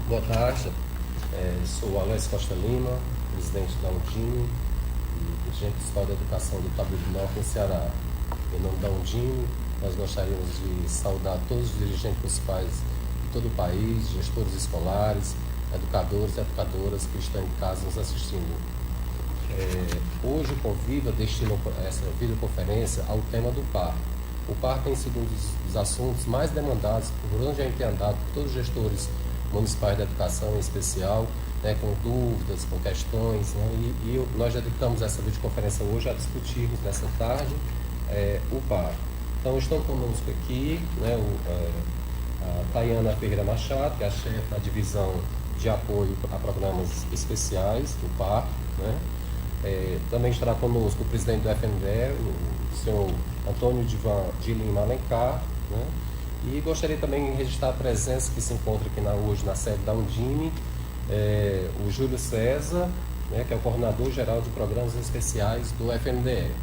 Boa tarde, sou Alex Costa Lima, presidente da Undime e dirigente da Escola de Educação do Tabuio do Norte, em Ceará. Em nome da Undime, nós gostaríamos de saudar todos os dirigentes municipais de todo o país, gestores escolares, educadores e educadoras que estão em casa nos assistindo. Hoje o Conviva destina essa videoconferência ao tema do PAR. O PAR tem sido um dos assuntos mais demandados por onde a gente tem andado por todos os gestores municipais da educação em especial, né, com dúvidas, com questões, né, e nós dedicamos essa videoconferência hoje a discutirmos nessa tarde o PAR. Então estão conosco aqui, né, a Tayana Ferreira Machado, que é a chefe da divisão de apoio a programas especiais do PAR, né. Também estará conosco o presidente do FNDE, o senhor Antônio de Lima Alencar, né? E gostaria também de registrar a presença que se encontra aqui hoje na sede da Undime, o Júlio César, né, que é o coordenador geral de programas especiais do FNDE. Né?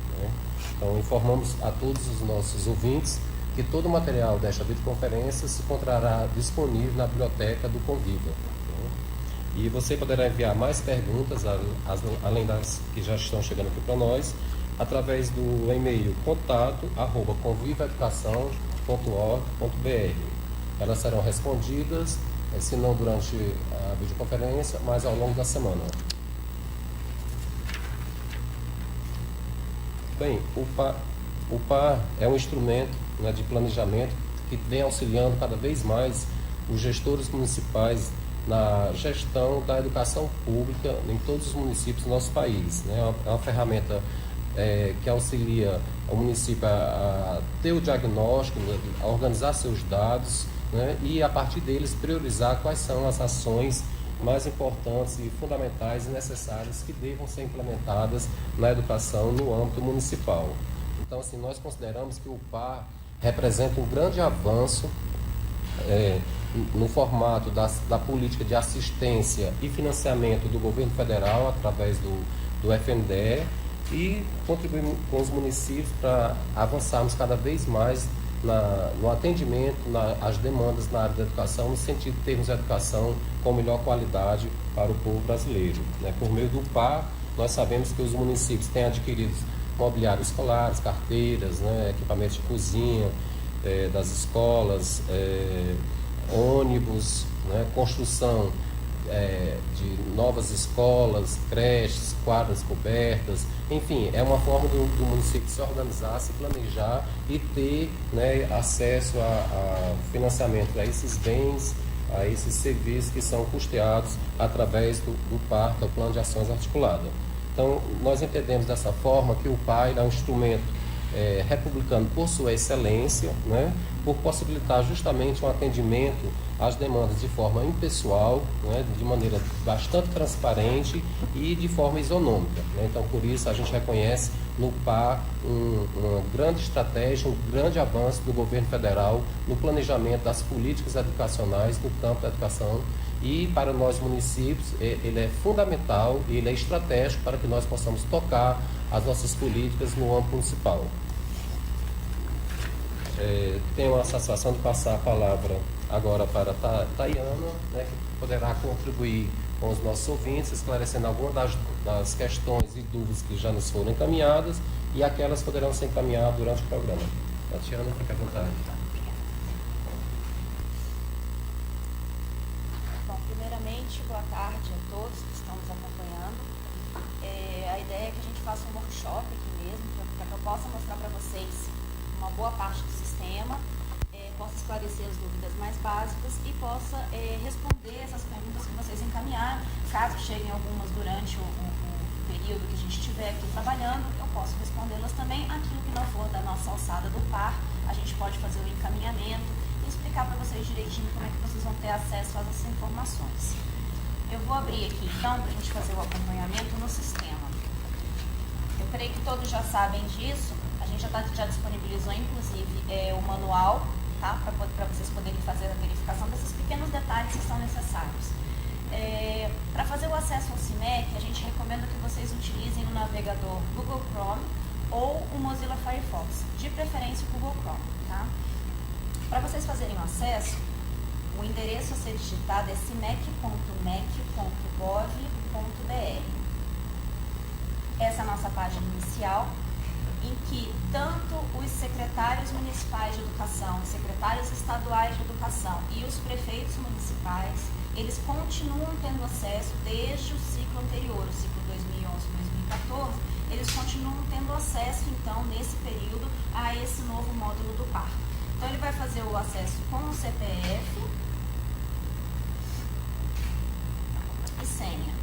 Então, informamos a todos os nossos ouvintes que todo o material desta videoconferência se encontrará disponível na biblioteca do Conviva. Né? E você poderá enviar mais perguntas, além das que já estão chegando aqui para nós, através do e-mail contato@convivaeducação.org.br. Elas serão respondidas, se não durante a videoconferência, mas ao longo da semana. Bem, o PAR é um instrumento, né, de planejamento que vem auxiliando cada vez mais os gestores municipais na gestão da educação pública em todos os municípios do nosso país. Né? É uma ferramenta que auxilia o município a ter o diagnóstico, a organizar seus dados, né, e a partir deles priorizar quais são as ações mais importantes e fundamentais e necessárias que devam ser implementadas na educação no âmbito municipal. Então, assim, nós consideramos que o PAR representa um grande avanço no formato da política de assistência e financiamento do governo federal através do FNDE, e contribuir com os municípios para avançarmos cada vez mais no atendimento às demandas na área da educação, no sentido de termos educação com melhor qualidade para o povo brasileiro. Né? Por meio do PAR, nós sabemos que os municípios têm adquirido mobiliário escolares, carteiras, né, equipamentos de cozinha das escolas, ônibus, né, construção de novas escolas, creches, quadras cobertas, enfim, é uma forma do município se organizar, se planejar e ter, né, acesso a financiamento a esses bens, a esses serviços que são custeados através do PAR, que é o Plano de Ações Articulado. Então, nós entendemos dessa forma que o PAR é um instrumento republicano por sua excelência, né, por possibilitar justamente um atendimento às demandas de forma impessoal, né, de maneira bastante transparente e de forma isonômica. Né? Então, por isso, a gente reconhece no PAR uma grande estratégia, um grande avanço do governo federal no planejamento das políticas educacionais no campo da educação, e para nós municípios ele é fundamental e ele é estratégico para que nós possamos tocar as nossas políticas no âmbito municipal. Tenho a satisfação de passar a palavra agora para a Tayana, né, que poderá contribuir com os nossos ouvintes, esclarecendo algumas das questões e dúvidas que já nos foram encaminhadas, e aquelas poderão ser encaminhadas durante o programa. Tatiana, fique à vontade. Bom, primeiramente, boa tarde a todos que estão nos acompanhando. A ideia é que a gente faça um workshop aqui mesmo, para que eu possa mostrar para vocês uma boa parte do sistema, possa esclarecer as dúvidas mais básicas e possa responder essas perguntas que vocês encaminharam. Caso cheguem algumas durante o período que a gente estiver aqui trabalhando, eu posso respondê-las também. Aquilo que não for da nossa alçada do PAR, a gente pode fazer o encaminhamento e explicar para vocês direitinho como é que vocês vão ter acesso a essas informações. Eu vou abrir aqui então para a gente fazer o acompanhamento no sistema. Eu creio que todos já sabem disso. A gente já disponibilizou, inclusive, o manual, tá? Para vocês poderem fazer a verificação desses pequenos detalhes que são necessários. Para fazer o acesso ao CIMEC, a gente recomenda que vocês utilizem o navegador Google Chrome ou o Mozilla Firefox, de preferência o Google Chrome. Tá? Para vocês fazerem o acesso, o endereço a ser digitado é cimec.mec.gov.br. Essa é a nossa página inicial, em que tanto os secretários municipais de educação, os secretários estaduais de educação e os prefeitos municipais, eles continuam tendo acesso desde o ciclo anterior, o ciclo 2011-2014, eles continuam tendo acesso, então, nesse período, a esse novo módulo do PAR. Então, ele vai fazer o acesso com o CPF e senha.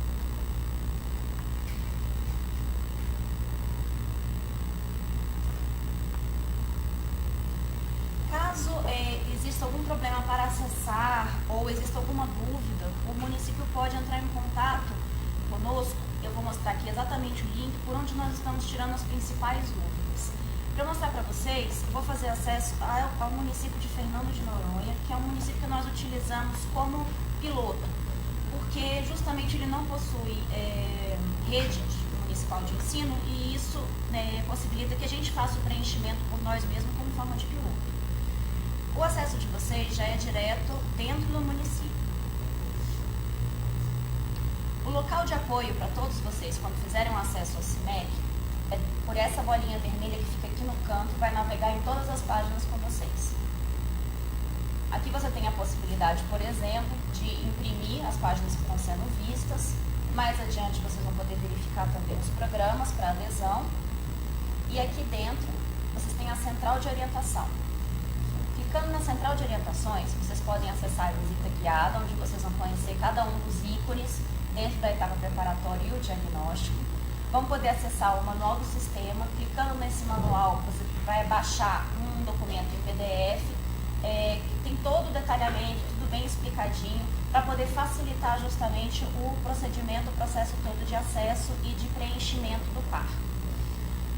Caso exista algum problema para acessar ou exista alguma dúvida, o município pode entrar em contato conosco. Eu vou mostrar aqui exatamente o link por onde nós estamos tirando as principais dúvidas. Para mostrar para vocês, eu vou fazer acesso ao município de Fernando de Noronha, que é um município que nós utilizamos como piloto, porque justamente ele não possui rede municipal de ensino e isso possibilita que a gente faça o preenchimento por nós mesmos como forma de piloto. O acesso de vocês já é direto dentro do município. O local de apoio para todos vocês, quando fizerem um acesso ao CIMEC, é por essa bolinha vermelha que fica aqui no canto, vai navegar em todas as páginas com vocês. Aqui você tem a possibilidade, por exemplo, de imprimir as páginas que estão sendo vistas. Mais adiante vocês vão poder verificar também os programas para adesão. E aqui dentro vocês têm a central de orientação. Clicando na central de orientações, vocês podem acessar a visita guiada, onde vocês vão conhecer cada um dos ícones dentro da etapa preparatória e o diagnóstico. Vão poder acessar o manual do sistema. Clicando nesse manual, você vai baixar um documento em PDF, que tem todo o detalhamento, tudo bem explicadinho, para poder facilitar justamente o procedimento, o processo todo de acesso e de preenchimento do PAR.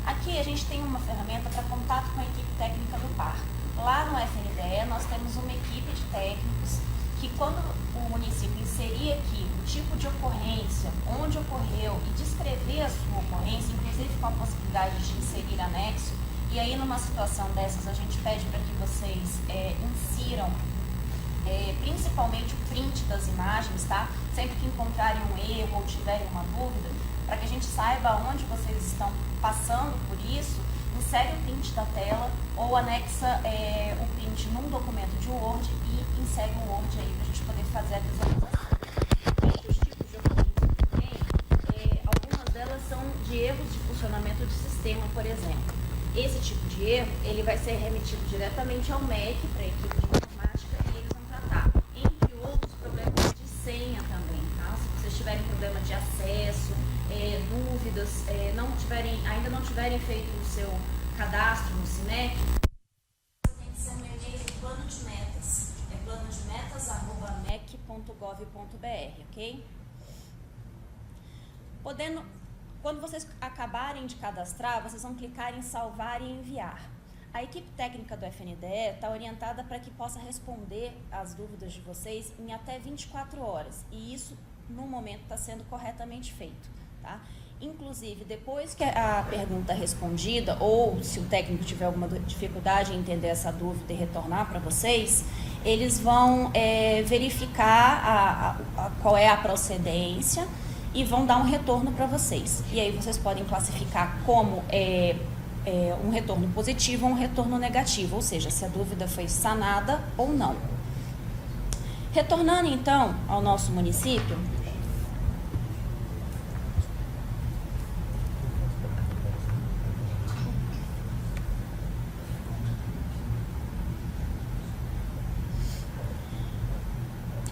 Aqui a gente tem uma ferramenta para contato com a equipe técnica do PAR. Lá no FNDE nós temos uma equipe de técnicos que, quando o município inserir aqui o tipo de ocorrência, onde ocorreu e descrever a sua ocorrência, inclusive com a possibilidade de inserir anexo, e aí numa situação dessas a gente pede para que vocês insiram principalmente o print das imagens, tá? Sempre que encontrarem um erro ou tiverem uma dúvida, para que a gente saiba onde vocês estão passando por isso, insere o print da tela ou anexa o print num documento de Word e insere o Word aí para a gente poder fazer a visualização. Entre os tipos de ocorrência que tem, algumas delas são de erros de funcionamento do sistema, por exemplo. Esse tipo de erro, ele vai ser remetido diretamente ao MEC, para a equipe de informática, e eles vão tratar, entre outros, problemas de senha também, tá? Se vocês tiverem problema de acesso, dúvidas, ainda não tiverem feito o seu cadastro no CIMEC, tem que ser um e-mail de plano de metas. É planodemetas@mec.gov.br, ok? Quando vocês acabarem de cadastrar, vocês vão clicar em salvar e enviar. A equipe técnica do FNDE está orientada para que possa responder às dúvidas de vocês em até 24 horas. E isso, no momento, está sendo corretamente feito, tá? Inclusive, depois que a pergunta é respondida, ou se o técnico tiver alguma dificuldade em entender essa dúvida e retornar para vocês, eles vão verificar qual é a procedência e vão dar um retorno para vocês. E aí vocês podem classificar como um retorno positivo ou um retorno negativo, ou seja, se a dúvida foi sanada ou não. Retornando então ao nosso município,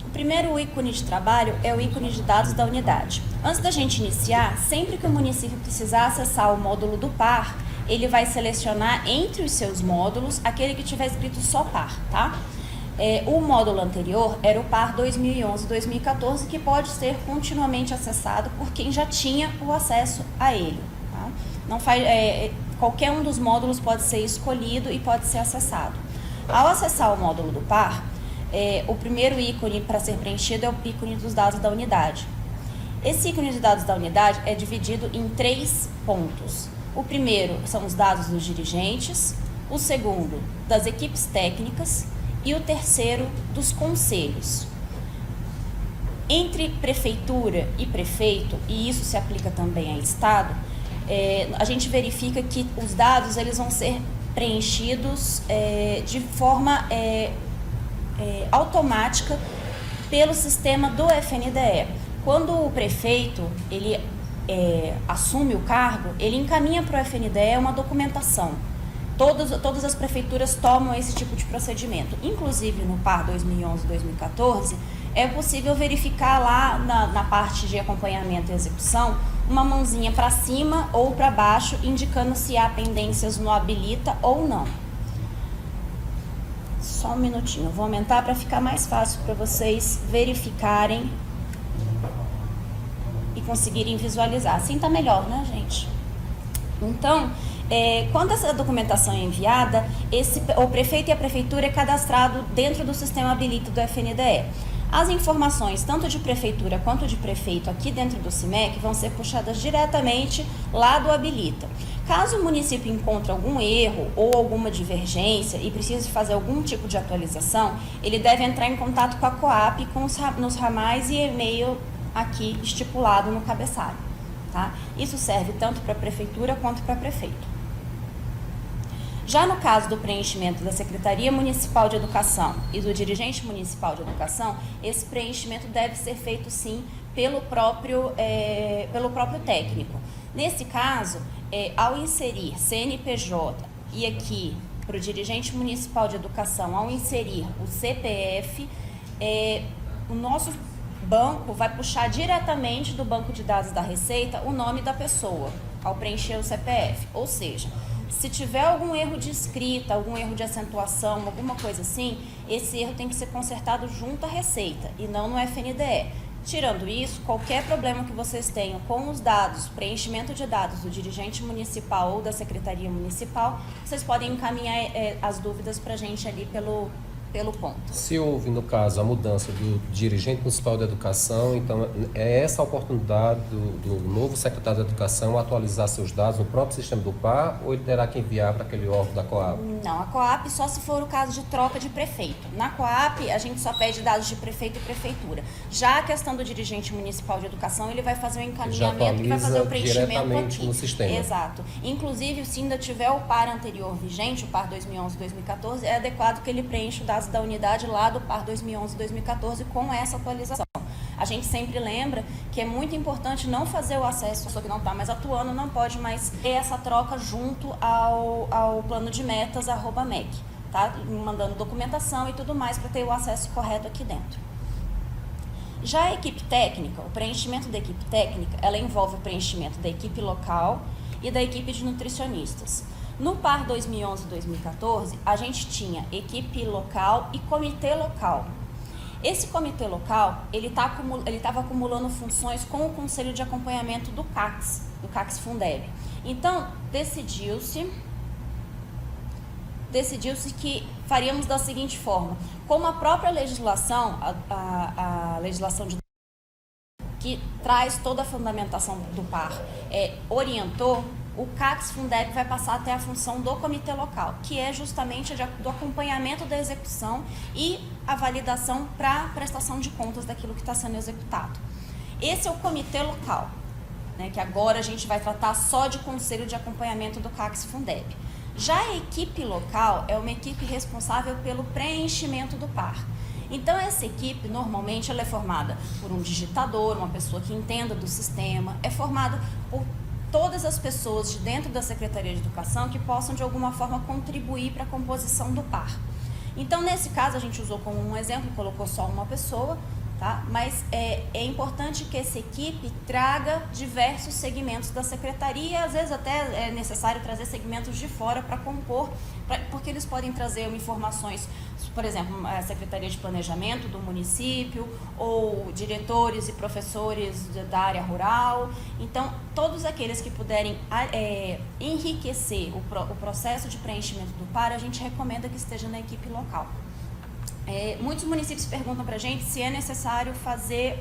o primeiro ícone de trabalho é o ícone de dados da unidade. Antes da gente iniciar, sempre que o município precisar acessar o módulo do PAR, ele vai selecionar entre os seus módulos aquele que tiver escrito só PAR, tá? O módulo anterior era o PAR 2011-2014, que pode ser continuamente acessado por quem já tinha o acesso a ele, tá? Não faz, qualquer um dos módulos pode ser escolhido e pode ser acessado. Ao acessar o módulo do PAR, o primeiro ícone para ser preenchido é o ícone dos dados da unidade. Esse ícone de dados da unidade é dividido em 3 pontos. O primeiro são os dados dos dirigentes, o segundo das equipes técnicas e o terceiro dos conselhos. Entre prefeitura e prefeito, e isso se aplica também a Estado, a gente verifica que os dados eles vão ser preenchidos de forma automática pelo sistema do FNDE. Quando o prefeito ele assume o cargo, ele encaminha para o FNDE uma documentação. Todas as prefeituras tomam esse tipo de procedimento. Inclusive no PAR 2011-2014, é possível verificar lá na parte de acompanhamento e execução uma mãozinha para cima ou para baixo, indicando se há pendências no habilita ou não. Só um minutinho, vou aumentar para ficar mais fácil para vocês verificarem e conseguirem visualizar. Assim tá melhor, né, gente? Então, quando essa documentação é enviada, o prefeito e a prefeitura é cadastrado dentro do sistema habilita do FNDE. As informações, tanto de prefeitura quanto de prefeito aqui dentro do CIMEC, vão ser puxadas diretamente lá do habilita. Caso o município encontre algum erro ou alguma divergência e precise fazer algum tipo de atualização, ele deve entrar em contato com a COAP nos ramais e e-mail aqui estipulado no cabeçalho. Tá? Isso serve tanto para a prefeitura quanto para prefeito. Já no caso do preenchimento da Secretaria Municipal de Educação e do dirigente municipal de educação, esse preenchimento deve ser feito sim pelo próprio técnico. Nesse caso, ao inserir CNPJ e aqui para o dirigente municipal de educação, ao inserir o CPF, o nosso banco vai puxar diretamente do banco de dados da Receita o nome da pessoa ao preencher o CPF. Ou seja, se tiver algum erro de escrita, algum erro de acentuação, alguma coisa assim, esse erro tem que ser consertado junto à Receita e não no FNDE. Tirando isso, qualquer problema que vocês tenham com os dados, preenchimento de dados do dirigente municipal ou da Secretaria Municipal, vocês podem encaminhar as dúvidas para a gente ali pelo ponto. Se houve, no caso, a mudança do dirigente municipal de educação, então é essa a oportunidade do novo secretário de educação atualizar seus dados no próprio sistema do PAR, ou ele terá que enviar para aquele órgão da COAP? Não, a COAP só se for o caso de troca de prefeito. Na COAP, a gente só pede dados de prefeito e prefeitura. Já a questão do dirigente municipal de educação, ele vai fazer o encaminhamento, vai fazer o preenchimento aqui. No sistema. Exato. Inclusive, se ainda tiver o PAR anterior vigente, o PAR 2011-2014, é adequado que ele preencha o dados da unidade lá do PAR 2011-2014 com essa atualização. A gente sempre lembra que é muito importante não fazer o acesso, a pessoa que não está mais atuando não pode mais ter essa troca junto ao plano de metas @MEC, tá? Mandando documentação e tudo mais para ter o acesso correto aqui dentro. Já a equipe técnica, o preenchimento da equipe técnica, ela envolve o preenchimento da equipe local e da equipe de nutricionistas. No PAR 2011-2014, a gente tinha equipe local e comitê local. Esse comitê local, ele estava acumulando funções com o Conselho de Acompanhamento do CACS Fundeb. Então, decidiu-se que faríamos da seguinte forma: como a própria legislação, a legislação que traz toda a fundamentação do PAR, orientou, o CACS Fundeb vai passar até a função do comitê local, que é justamente do acompanhamento da execução e a validação para a prestação de contas daquilo que está sendo executado. Esse é o comitê local, né, que agora a gente vai tratar só de conselho de acompanhamento do CACS Fundeb. Já a equipe local é uma equipe responsável pelo preenchimento do PAR. Então, essa equipe, normalmente, ela é formada por um digitador, uma pessoa que entenda do sistema, é formada por todas as pessoas de dentro da Secretaria de Educação que possam, de alguma forma, contribuir para a composição do PAR. Então, nesse caso, a gente usou como um exemplo, colocou só uma pessoa, tá? Mas é importante que essa equipe traga diversos segmentos da Secretaria, às vezes até é necessário trazer segmentos de fora para compor, porque eles podem trazer informações, por exemplo, a Secretaria de Planejamento do município, ou diretores e professores da área rural. Então, todos aqueles que puderem enriquecer o processo de preenchimento do PAR, a gente recomenda que esteja na equipe local. Muitos municípios perguntam para a gente se é necessário fazer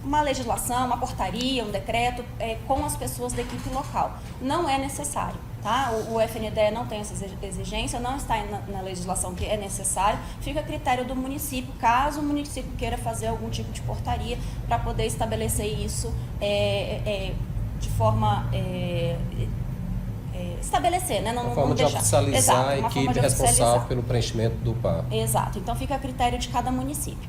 uma legislação, uma portaria, um decreto com as pessoas da equipe local. Não é necessário. Tá? O FNDE não tem essa exigência, não está na legislação que é necessário, fica a critério do município, caso o município queira fazer algum tipo de portaria para poder estabelecer isso de forma... estabelecer, né? Uma forma de oficializar a equipe responsável pelo preenchimento do PAR. Exato, então fica a critério de cada município.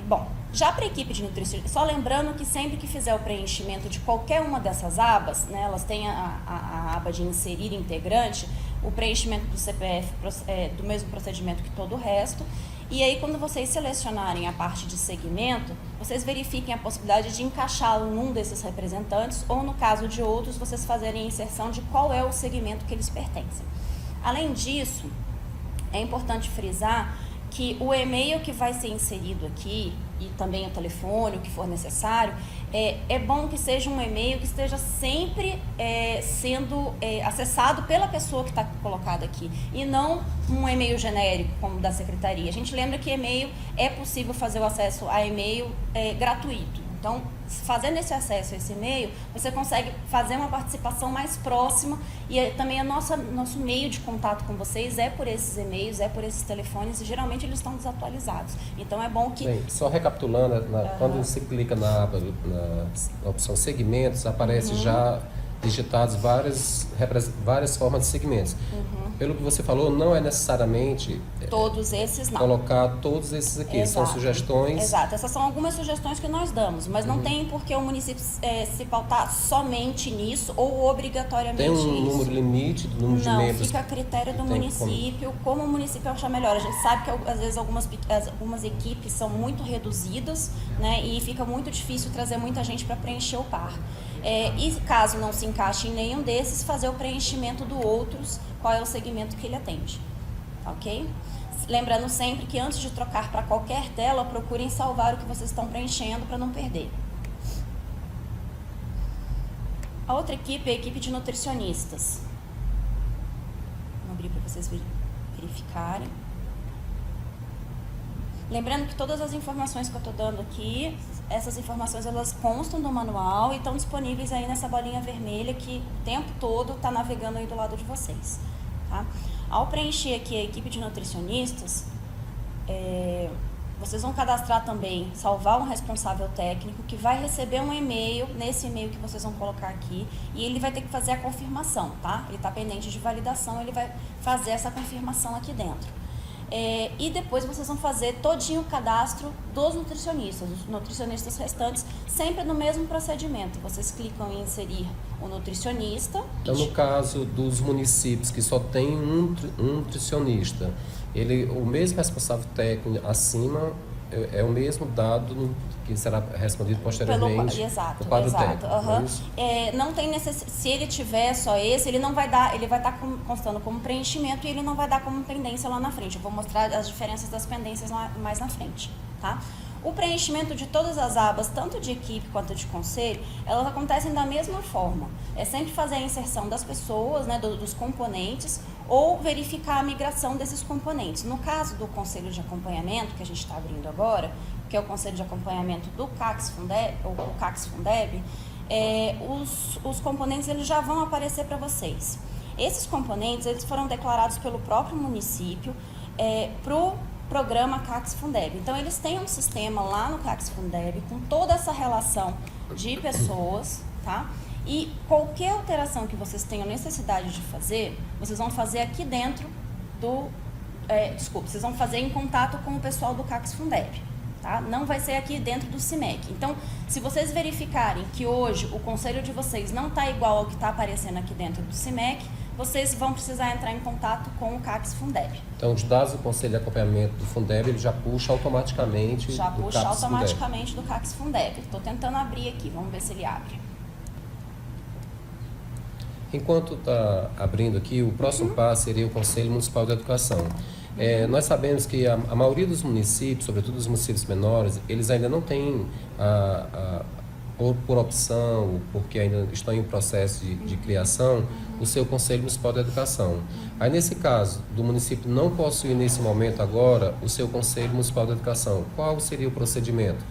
Bom, já para a equipe de nutricionista, só lembrando que sempre que fizer o preenchimento de qualquer uma dessas abas, né, elas têm a aba de inserir integrante, o preenchimento do CPF do mesmo procedimento que todo o resto. E aí, quando vocês selecionarem a parte de segmento, vocês verifiquem a possibilidade de encaixá-lo num desses representantes ou, no caso de outros, vocês fazerem a inserção de qual é o segmento que eles pertencem. Além disso, é importante frisar que o e-mail que vai ser inserido aqui, e também o telefone, o que for necessário, é bom que seja um e-mail que esteja sempre sendo acessado pela pessoa que está colocada aqui, e não um e-mail genérico, como da secretaria. A gente lembra que e-mail é possível fazer o acesso a e-mail gratuito. Então, fazendo esse acesso a esse e-mail, você consegue fazer uma participação mais próxima e também nosso meio de contato com vocês é por esses e-mails, é por esses telefones e geralmente eles estão desatualizados. Então, é bom que... Bem, só recapitulando, quando você clica na aba, na opção segmentos, aparece já digitados várias formas de segmentos. Pelo que você falou, não é necessariamente todos esses não. Colocar todos esses aqui. Exato. São sugestões. Exato, essas são algumas sugestões que nós damos, mas não tem por que o município se pautar somente nisso ou obrigatoriamente tem um nisso. número limite do número de membros? Não, fica a critério do município, como o município achar melhor. A gente sabe que às vezes algumas equipes são muito reduzidas, né, e fica muito difícil trazer muita gente para preencher o par. E caso não se encaixe em nenhum desses, fazer o preenchimento do outros, qual é o segmento que ele atende, ok? Lembrando sempre que antes de trocar para qualquer tela, procurem salvar o que vocês estão preenchendo para não perder. A outra equipe é a equipe de nutricionistas. Vou abrir para vocês verificarem. Lembrando que todas as informações que eu estou dando aqui, essas informações elas constam do manual e estão disponíveis aí nessa bolinha vermelha que o tempo todo está navegando aí do lado de vocês. Tá? Ao preencher aqui a equipe de nutricionistas, vocês vão cadastrar também, salvar um responsável técnico que vai receber um e-mail, nesse e-mail que vocês vão colocar aqui, e ele vai ter que fazer a confirmação, tá? Ele está pendente de validação, ele vai fazer essa confirmação aqui dentro. E depois vocês vão fazer todinho o cadastro dos nutricionistas, os nutricionistas restantes, sempre no mesmo procedimento. Vocês clicam em inserir o nutricionista. Então, no caso dos municípios que só tem um nutricionista, o mesmo responsável técnico acima é o mesmo dado que será respondido posteriormente exato, no quadro técnico. Não tem necessidade, se ele tiver só esse, ele vai estar constando como preenchimento e ele não vai dar como pendência lá na frente. Eu vou mostrar as diferenças das pendências mais na frente, tá? O preenchimento de todas as abas, tanto de equipe quanto de conselho, elas acontecem da mesma forma. É sempre fazer a inserção das pessoas, né, dos componentes, ou verificar a migração desses componentes. No caso do conselho de acompanhamento, que a gente está abrindo agora, que é o conselho de acompanhamento do CACS Fundeb, ou o CACS Fundeb, os componentes eles já vão aparecer para vocês. Esses componentes eles foram declarados pelo próprio município para o programa CACS Fundeb. Então, eles têm um sistema lá no CACS Fundeb com toda essa relação de pessoas, tá? E qualquer alteração que vocês tenham necessidade de fazer, vocês vão fazer aqui dentro vocês vão fazer em contato com o pessoal do CACS Fundeb, tá? Não vai ser aqui dentro do CIMEC. Então, se vocês verificarem que hoje o conselho de vocês não está igual ao que está aparecendo aqui dentro do CIMEC, vocês vão precisar entrar em contato com o CACS Fundeb. Então, os dados do Conselho de Acompanhamento do Fundeb, ele já puxa automaticamente do CACS Fundeb. Estou tentando abrir aqui, vamos ver se ele abre. Enquanto está abrindo aqui, o próximo passo seria o Conselho Municipal de Educação. Nós sabemos que a maioria dos municípios, sobretudo os municípios menores, eles ainda não têm por opção, porque ainda estão em processo de criação, o seu Conselho Municipal de Educação. Aí, nesse caso, do município não possuir nesse momento agora o seu Conselho Municipal de Educação, qual seria o procedimento?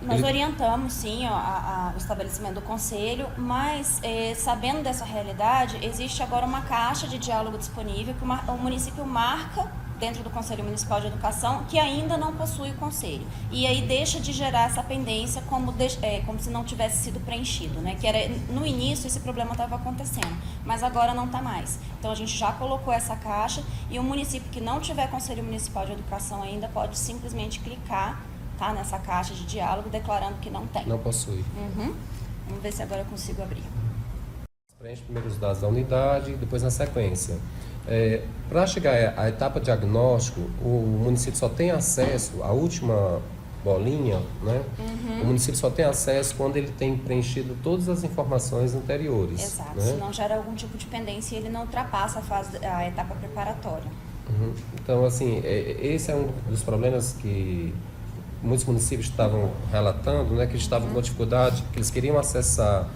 Nós orientamos, sim, o estabelecimento do conselho, mas sabendo dessa realidade, existe agora uma caixa de diálogo disponível que o município marca dentro do Conselho Municipal de Educação que ainda não possui o conselho. E aí deixa de gerar essa pendência como se não tivesse sido preenchido, né? Que era, no início esse problema estava acontecendo, mas agora não está mais. Então a gente já colocou essa caixa e o município que não tiver Conselho Municipal de Educação ainda pode simplesmente clicar, tá, nessa caixa de diálogo declarando que não tem. Não possui. Vamos ver se agora eu consigo abrir. Preenche primeiro os dados da unidade, depois na sequência. Para chegar à etapa diagnóstico, o município só tem acesso à última bolinha, né? O município só tem acesso quando ele tem preenchido todas as informações anteriores. Exato, né? senão gera algum tipo de pendência e ele não ultrapassa a etapa preparatória. Então, assim, esse é um dos problemas que muitos municípios estavam relatando, né? Que eles estavam com dificuldade, que eles queriam acessar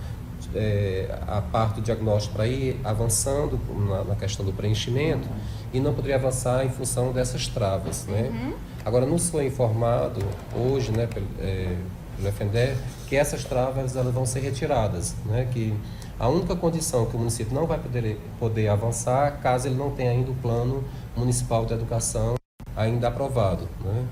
a parte do diagnóstico para ir avançando na questão do preenchimento e não poderia avançar em função dessas travas, né? Agora, nos foi informado hoje, né, pelo FNDE, que essas travas elas vão ser retiradas, né? Que a única condição que o município não vai poder avançar caso ele não tenha ainda o plano municipal de educação ainda aprovado, né?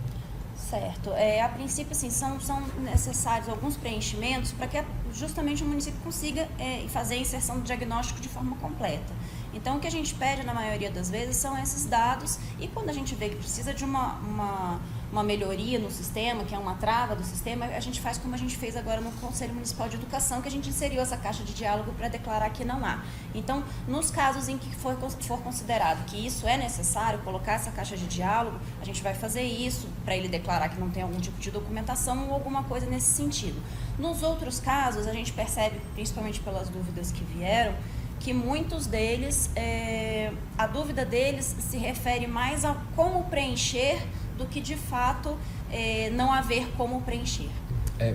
Certo. A princípio, assim, são necessários alguns preenchimentos para que justamente o município consiga fazer a inserção do diagnóstico de forma completa. Então, o que a gente pede, na maioria das vezes, são esses dados e quando a gente vê que precisa de uma melhoria no sistema, que é uma trava do sistema, a gente faz como a gente fez agora no Conselho Municipal de Educação, que a gente inseriu essa caixa de diálogo para declarar que não há. Então, nos casos em que for considerado que isso é necessário, colocar essa caixa de diálogo, a gente vai fazer isso para ele declarar que não tem algum tipo de documentação ou alguma coisa nesse sentido. Nos outros casos, a gente percebe, principalmente pelas dúvidas que vieram, que muitos deles, a dúvida deles se refere mais a como preencher do que de fato não haver como preencher.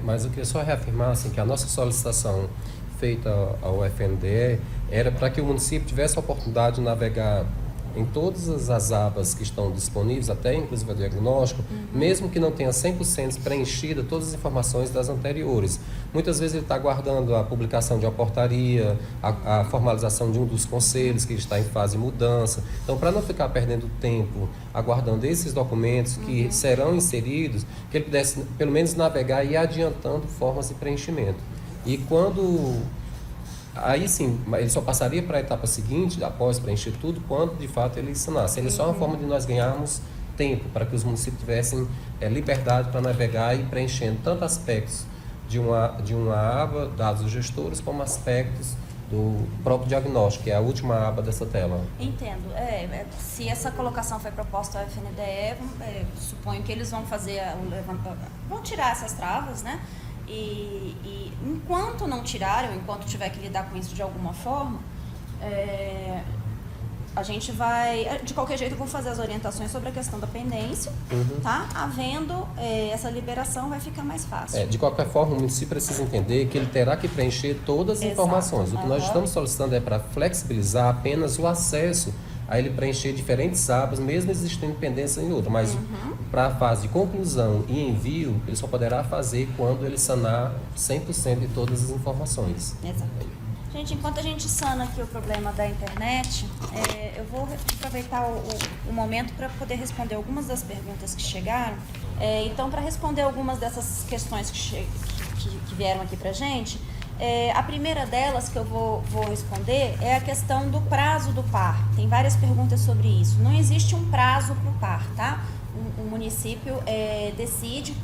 Mas eu queria só reafirmar assim, que a nossa solicitação feita ao FNDE era para que o município tivesse a oportunidade de navegar em todas as abas que estão disponíveis, até inclusive o diagnóstico, mesmo que não tenha 100% preenchida todas as informações das anteriores. Muitas vezes ele está aguardando a publicação de uma portaria, a formalização de um dos conselhos que está em fase de mudança. Então, para não ficar perdendo tempo aguardando esses documentos que serão inseridos, que ele pudesse pelo menos navegar e ir adiantando formas de preenchimento. E quando... Aí sim, ele só passaria para a etapa seguinte, após preencher tudo, quando de fato ele assinasse. Seria só uma forma de nós ganharmos tempo, para que os municípios tivessem liberdade para navegar e preenchendo tanto aspectos de uma aba, dados dos gestores, como aspectos do próprio diagnóstico, que é a última aba dessa tela. Entendo. Se essa colocação foi proposta ao FNDE, suponho que eles vão fazer, vão tirar essas travas, né? E enquanto não tirarem, enquanto tiver que lidar com isso de alguma forma, a gente vai, de qualquer jeito, eu vou fazer as orientações sobre a questão da pendência, tá? Havendo essa liberação, vai ficar mais fácil. De qualquer forma, o município precisa entender que ele terá que preencher todas as informações. O que nós estamos solicitando é para flexibilizar apenas o acesso a ele preencher diferentes abas, mesmo existindo pendência em outra. Mas para a fase de conclusão e envio, ele só poderá fazer quando ele sanar 100% de todas as informações. Exato. Gente, enquanto a gente sana aqui o problema da internet, eu vou aproveitar o momento para poder responder algumas das perguntas que chegaram. Então, para responder algumas dessas questões que vieram aqui para a gente, a primeira delas que eu vou responder é a questão do prazo do PAR. Tem várias perguntas sobre isso. Não existe um prazo para o PAR, tá? O município decide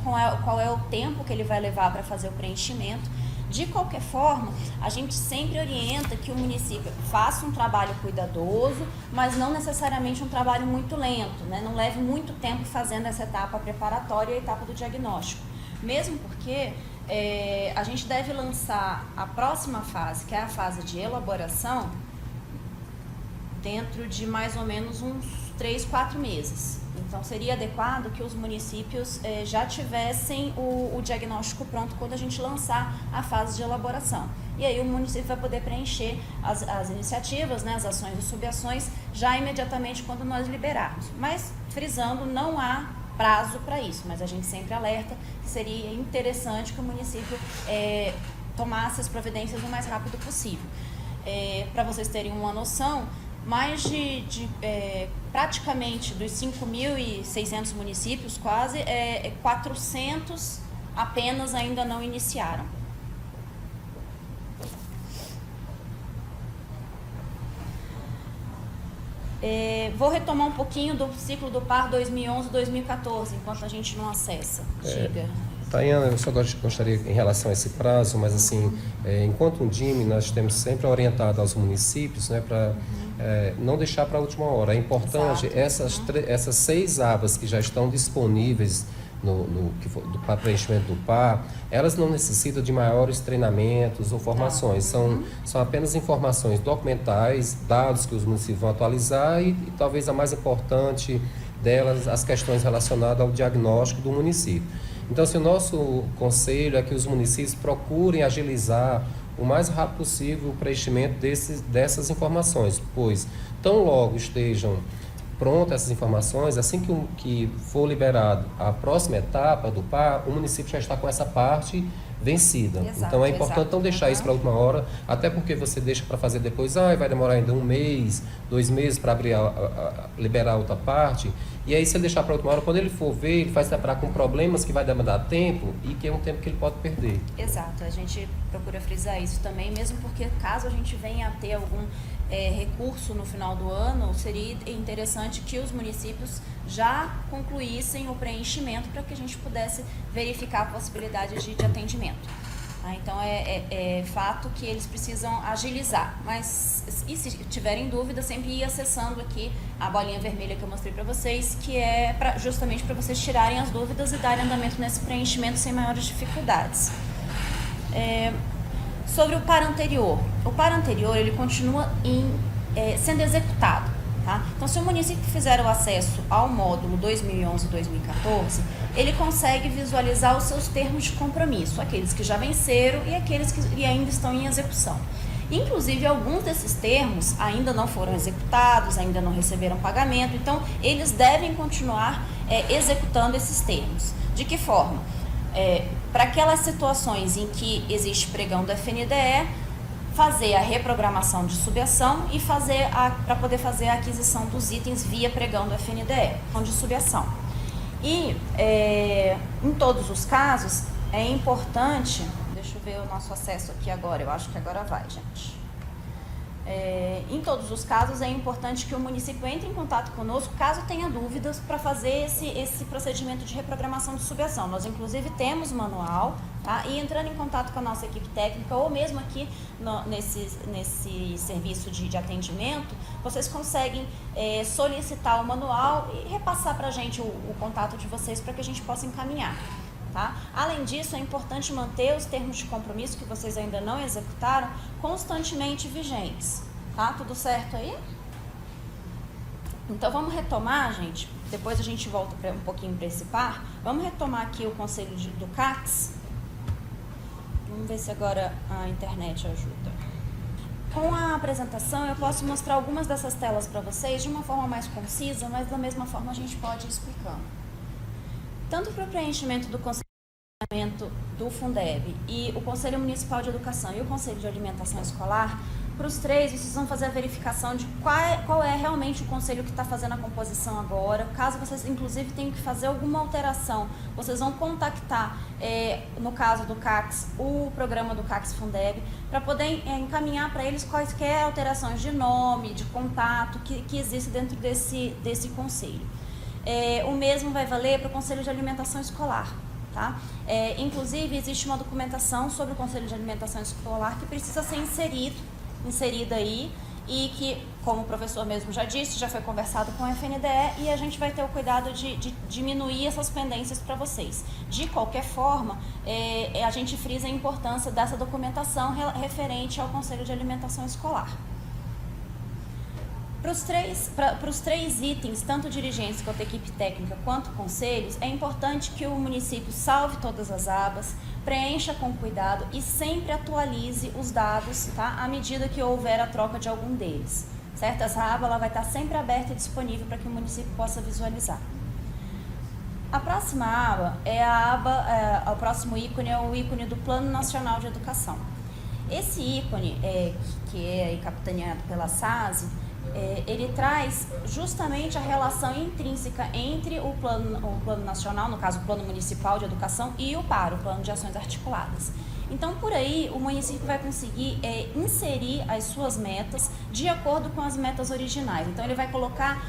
qual é o tempo que ele vai levar para fazer o preenchimento. De qualquer forma, a gente sempre orienta que o município faça um trabalho cuidadoso, mas não necessariamente um trabalho muito lento, né? Não leve muito tempo fazendo essa etapa preparatória e a etapa do diagnóstico. Mesmo porque a gente deve lançar a próxima fase, que é a fase de elaboração, dentro de mais ou menos uns 3, 4 meses. Então, seria adequado que os municípios já tivessem o diagnóstico pronto quando a gente lançar a fase de elaboração. E aí o município vai poder preencher as iniciativas, né, as ações e subações, já imediatamente quando nós liberarmos. Mas, frisando, não há prazo para isso, mas a gente sempre alerta que seria interessante que o município tomasse as providências o mais rápido possível. Para vocês terem uma noção, mais praticamente dos 5.600 municípios, quase 400 apenas ainda não iniciaram. Vou retomar um pouquinho do ciclo do PAR 2011-2014, enquanto a gente não acessa. Diga. Tayana, eu só gostaria, em relação a esse prazo, mas assim, enquanto um DIME, nós temos sempre orientado aos municípios, né, para não deixar para a última hora. É importante, essas 6 abas que já estão disponíveis para preenchimento do PAR, elas não necessitam de maiores treinamentos ou formações, são apenas informações documentais, dados que os municípios vão atualizar e talvez a mais importante delas, as questões relacionadas ao diagnóstico do município. Então, assim, o nosso conselho é que os municípios procurem agilizar o mais rápido possível o preenchimento dessas informações, pois tão logo estejam prontas essas informações, assim que for liberado a próxima etapa do PAR, o município já está com essa parte vencida. Exato, então é importante não deixar isso para a última hora, até porque você deixa para fazer depois, vai demorar ainda 1 mês, 2 meses para liberar a outra parte, e aí se ele deixar para a última hora, quando ele for ver, ele vai se deparar com problemas que vai demandar tempo e que é um tempo que ele pode perder. Exato, a gente procura frisar isso também, mesmo porque caso a gente venha a ter algum recurso no final do ano, seria interessante que os municípios já concluíssem o preenchimento para que a gente pudesse verificar a possibilidade de atendimento. Então, é fato que eles precisam agilizar, mas e se tiverem dúvida, sempre ir acessando aqui a bolinha vermelha que eu mostrei para vocês, que é justamente para vocês tirarem as dúvidas e darem andamento nesse preenchimento sem maiores dificuldades. Sobre o PAR anterior. O PAR anterior, ele continua sendo executado. Tá? Então, se o município fizer o acesso ao módulo 2011-2014, ele consegue visualizar os seus termos de compromisso, aqueles que já venceram e aqueles que ainda estão em execução. Inclusive, alguns desses termos ainda não foram executados, ainda não receberam pagamento, então eles devem continuar executando esses termos. De que forma? Para aquelas situações em que existe pregão do FNDE, fazer a reprogramação de subação e para poder fazer a aquisição dos itens via pregão do FNDE, de subação. E em todos os casos é importante, deixa eu ver o nosso acesso aqui agora, eu acho que agora vai, gente. Em todos os casos é importante que o município entre em contato conosco caso tenha dúvidas para fazer esse procedimento de reprogramação de subação. Nós inclusive temos manual, tá? E entrando em contato com a nossa equipe técnica ou mesmo aqui nesse serviço de atendimento, vocês conseguem solicitar o manual e repassar para a gente o contato de vocês para que a gente possa encaminhar. Tá? Além disso, é importante manter os termos de compromisso que vocês ainda não executaram constantemente vigentes. Tá? Tudo certo aí? Então, vamos retomar, gente. Depois a gente volta um pouquinho para esse PAR. Vamos retomar aqui o conselho do CACS. Vamos ver se agora a internet ajuda. Com a apresentação, eu posso mostrar algumas dessas telas para vocês de uma forma mais concisa, mas da mesma forma a gente pode ir explicando. Tanto para o preenchimento do Conselho do Fundeb e o Conselho Municipal de Educação e o Conselho de Alimentação Escolar, para os 3 vocês vão fazer a verificação de qual é realmente o conselho que está fazendo a composição agora. Caso vocês inclusive tenham que fazer alguma alteração, vocês vão contactar, no caso do CACS, o programa do CACS Fundeb, para poder encaminhar para eles quaisquer alterações de nome, de contato que existe dentro desse conselho. O mesmo vai valer para o Conselho de Alimentação Escolar. Tá? Inclusive, existe uma documentação sobre o Conselho de Alimentação Escolar que precisa ser inserida aí e que, como o professor mesmo já disse, já foi conversado com o FNDE e a gente vai ter o cuidado de diminuir essas pendências para vocês. De qualquer forma, a gente frisa a importância dessa documentação referente ao Conselho de Alimentação Escolar. Para os 3 itens, tanto dirigentes quanto equipe técnica quanto conselhos, é importante que o município salve todas as abas, preencha com cuidado e sempre atualize os dados, tá? À medida que houver a troca de algum deles. Certo? Essa aba ela vai estar sempre aberta e disponível para que o município possa visualizar. A próxima aba é a aba, o próximo ícone é o ícone do Plano Nacional de Educação. Esse ícone, que é capitaneado pela SASE, ele traz justamente a relação intrínseca entre o plano nacional, no caso o Plano Municipal de Educação, e o PAR, o Plano de Ações Articuladas. Então, por aí, o município vai conseguir inserir as suas metas de acordo com as metas originais. Então, ele vai colocar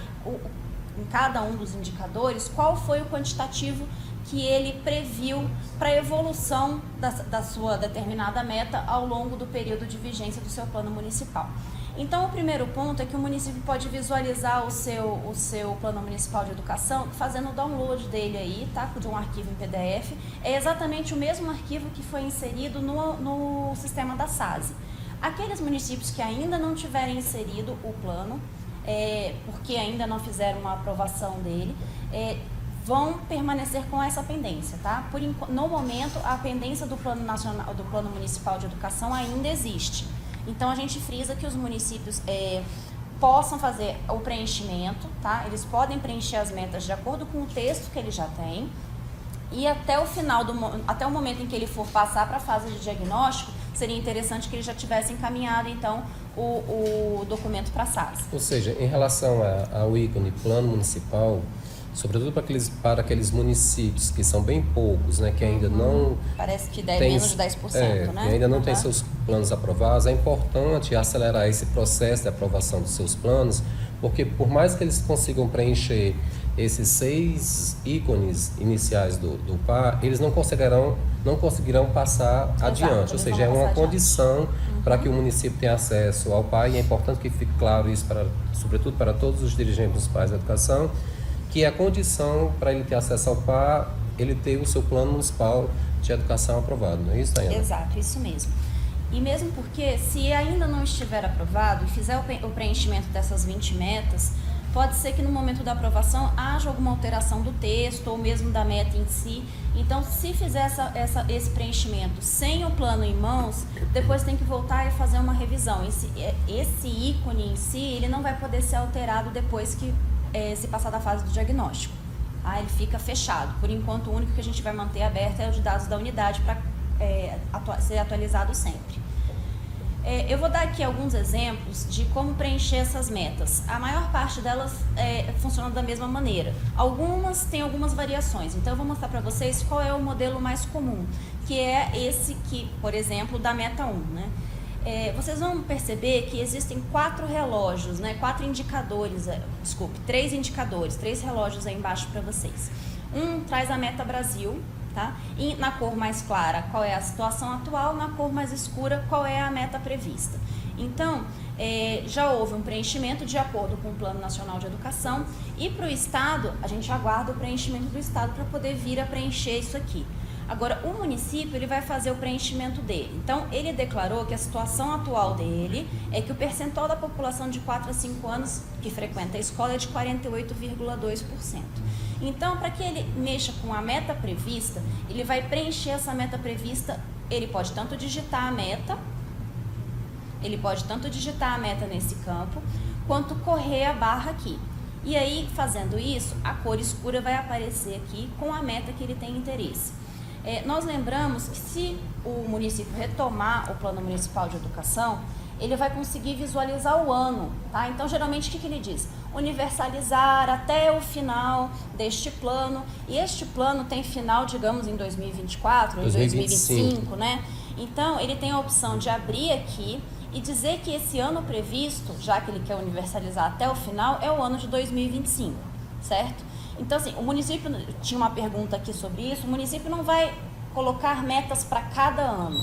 em cada um dos indicadores qual foi o quantitativo que ele previu para a evolução da sua determinada meta ao longo do período de vigência do seu plano municipal. Então, o primeiro ponto é que o município pode visualizar o seu plano municipal de educação fazendo o download dele aí, tá? De um arquivo em PDF. É exatamente o mesmo arquivo que foi inserido no sistema da SASE. Aqueles municípios que ainda não tiverem inserido o plano, porque ainda não fizeram uma aprovação dele, vão permanecer com essa pendência, tá? No momento, a pendência do Plano Nacional, do Plano Municipal de Educação ainda existe. Então, a gente frisa que os municípios possam fazer o preenchimento, tá? Eles podem preencher as metas de acordo com o texto que ele já tem, e até o momento em que ele for passar para a fase de diagnóstico, seria interessante que ele já tivesse encaminhado, então, o documento para a SAS. Ou seja, em relação ao ícone Plano Municipal, sobretudo para aqueles municípios que são bem poucos, né, que ainda não... Parece que deve menos de 10%, né? Que ainda não tem seus planos aprovados, é importante acelerar esse processo de aprovação dos seus planos, porque por mais que eles consigam preencher esses 6 ícones iniciais do PAR, eles não conseguirão passar adiante, ou seja, é uma condição para que o município tenha acesso ao PAR, e é importante que fique claro isso, sobretudo para todos os dirigentes municipais da educação, que a condição para ele ter acesso ao PAR, ele ter o seu plano municipal de educação aprovado, não é isso, Tayana? Exato, isso mesmo. E mesmo porque, se ainda não estiver aprovado e fizer o preenchimento dessas 20 metas, pode ser que no momento da aprovação haja alguma alteração do texto ou mesmo da meta em si. Então, se fizer esse preenchimento sem o plano em mãos, depois tem que voltar e fazer uma revisão. Esse ícone em si, ele não vai poder ser alterado depois que se passar da fase do diagnóstico. Ele fica fechado. Por enquanto, o único que a gente vai manter aberto é o de dados da unidade para ser atualizado sempre. Eu vou dar aqui alguns exemplos de como preencher essas metas. A maior parte delas funcionam da mesma maneira. Algumas têm algumas variações. Então, eu vou mostrar para vocês qual é o modelo mais comum, que é esse que, por exemplo, da meta 1, né? Vocês vão perceber que existem 4 relógios, né? 3 indicadores, 3 relógios aí embaixo para vocês. Um traz a meta Brasil, tá? E na cor mais clara, qual é a situação atual, na cor mais escura, qual é a meta prevista. Então, já houve um preenchimento de acordo com o Plano Nacional de Educação, e para o Estado, a gente aguarda o preenchimento do Estado para poder vir a preencher isso aqui. Agora, o município, ele vai fazer o preenchimento dele. Então, ele declarou que a situação atual dele é que o percentual da população de 4 a 5 anos que frequenta a escola é de 48,2%. Então, para que ele mexa com a meta prevista, ele vai preencher essa meta prevista. Ele pode tanto digitar a meta nesse campo, quanto correr a barra aqui. E aí, fazendo isso, a cor escura vai aparecer aqui com a meta que ele tem interesse. Nós lembramos que, se o município retomar o Plano Municipal de Educação, ele vai conseguir visualizar o ano, tá? Então, geralmente, o que ele diz? Universalizar até o final deste plano. E este plano tem final, digamos, em 2024 ou em 2025, né? Então, ele tem a opção de abrir aqui e dizer que esse ano previsto, já que ele quer universalizar até o final, é o ano de 2025, certo? Então, assim, o município, tinha uma pergunta aqui sobre isso, o município não vai colocar metas para cada ano.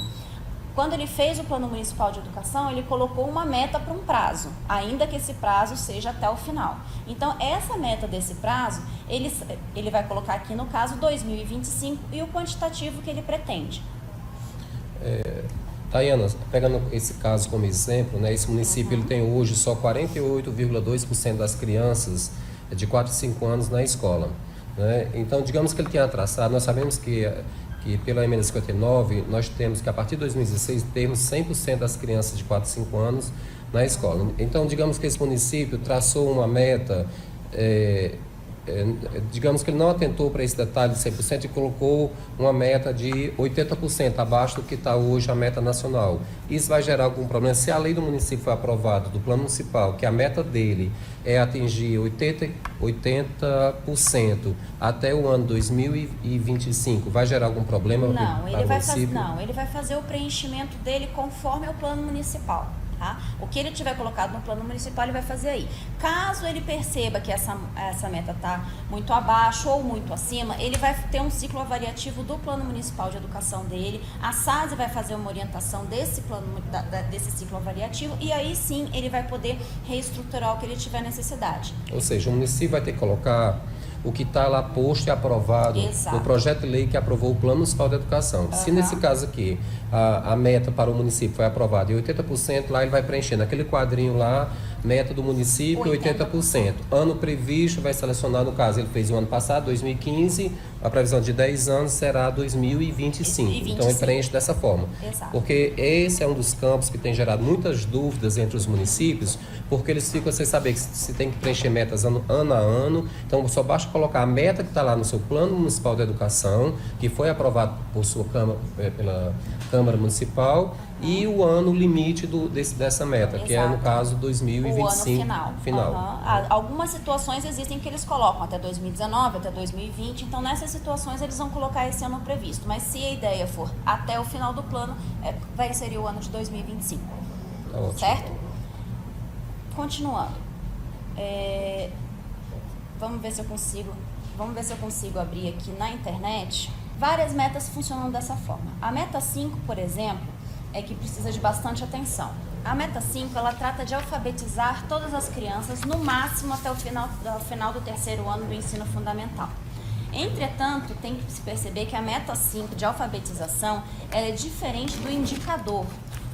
Quando ele fez o Plano Municipal de Educação, ele colocou uma meta para um prazo, ainda que esse prazo seja até o final. Então, essa meta desse prazo, ele vai colocar aqui, no caso, 2025 e o quantitativo que ele pretende. Tayana, pegando esse caso como exemplo, né, esse município ele tem hoje só 48,2% das crianças de 4 a 5 anos na escola, né? Então, digamos que ele tenha traçado, nós sabemos que pela emenda 59, nós temos que a partir de 2016 termos 100% das crianças de 4 a 5 anos na escola. Então, digamos que esse município traçou uma meta digamos que ele não atentou para esse detalhe de 100% e colocou uma meta de 80% abaixo do que está hoje a meta nacional. Isso vai gerar algum problema? Se a lei do município for aprovada, do plano municipal, que a meta dele é atingir 80% até o ano 2025, vai gerar algum problema para o município? Não, ele vai fazer o preenchimento dele conforme o plano municipal. Tá? O que ele tiver colocado no plano municipal, ele vai fazer aí. Caso ele perceba que essa meta está muito abaixo ou muito acima, ele vai ter um ciclo avaliativo do plano municipal de educação dele. A SASE vai fazer uma orientação desse ciclo avaliativo e aí sim ele vai poder reestruturar o que ele tiver necessidade. Ou seja, o município vai ter que colocar o que está lá posto e aprovado no projeto de lei que aprovou o Plano Municipal de Educação. Se nesse caso aqui a meta para o município foi aprovada em 80%, lá ele vai preencher naquele quadrinho lá, meta do município 80%. Ano previsto vai selecionar, no caso ele fez o ano passado, 2015, a previsão de 10 anos será 2025. Então ele preenche dessa forma. Exato. Porque esse é um dos campos que tem gerado muitas dúvidas entre os municípios, porque eles ficam sem saber que se tem que preencher metas ano a ano. Então só basta colocar a meta que está lá no seu Plano Municipal de Educação, que foi aprovado por sua Câmara, pela Câmara Municipal, e o ano limite dessa meta, que é, no caso, 2025. O ano final. Algumas situações existem que eles colocam até 2019, até 2020, então nessas situações eles vão colocar esse ano previsto. Mas se a ideia for até o final do plano, vai inserir o ano de 2025. Tá ótimo. Certo? Continuando. Vamos ver se eu consigo abrir aqui na internet. Várias metas funcionam dessa forma. A meta 5, por exemplo, é que precisa de bastante atenção. A meta 5, ela trata de alfabetizar todas as crianças no máximo até o final do terceiro ano do ensino fundamental. Entretanto, tem que se perceber que a meta 5 de alfabetização ela é diferente do indicador.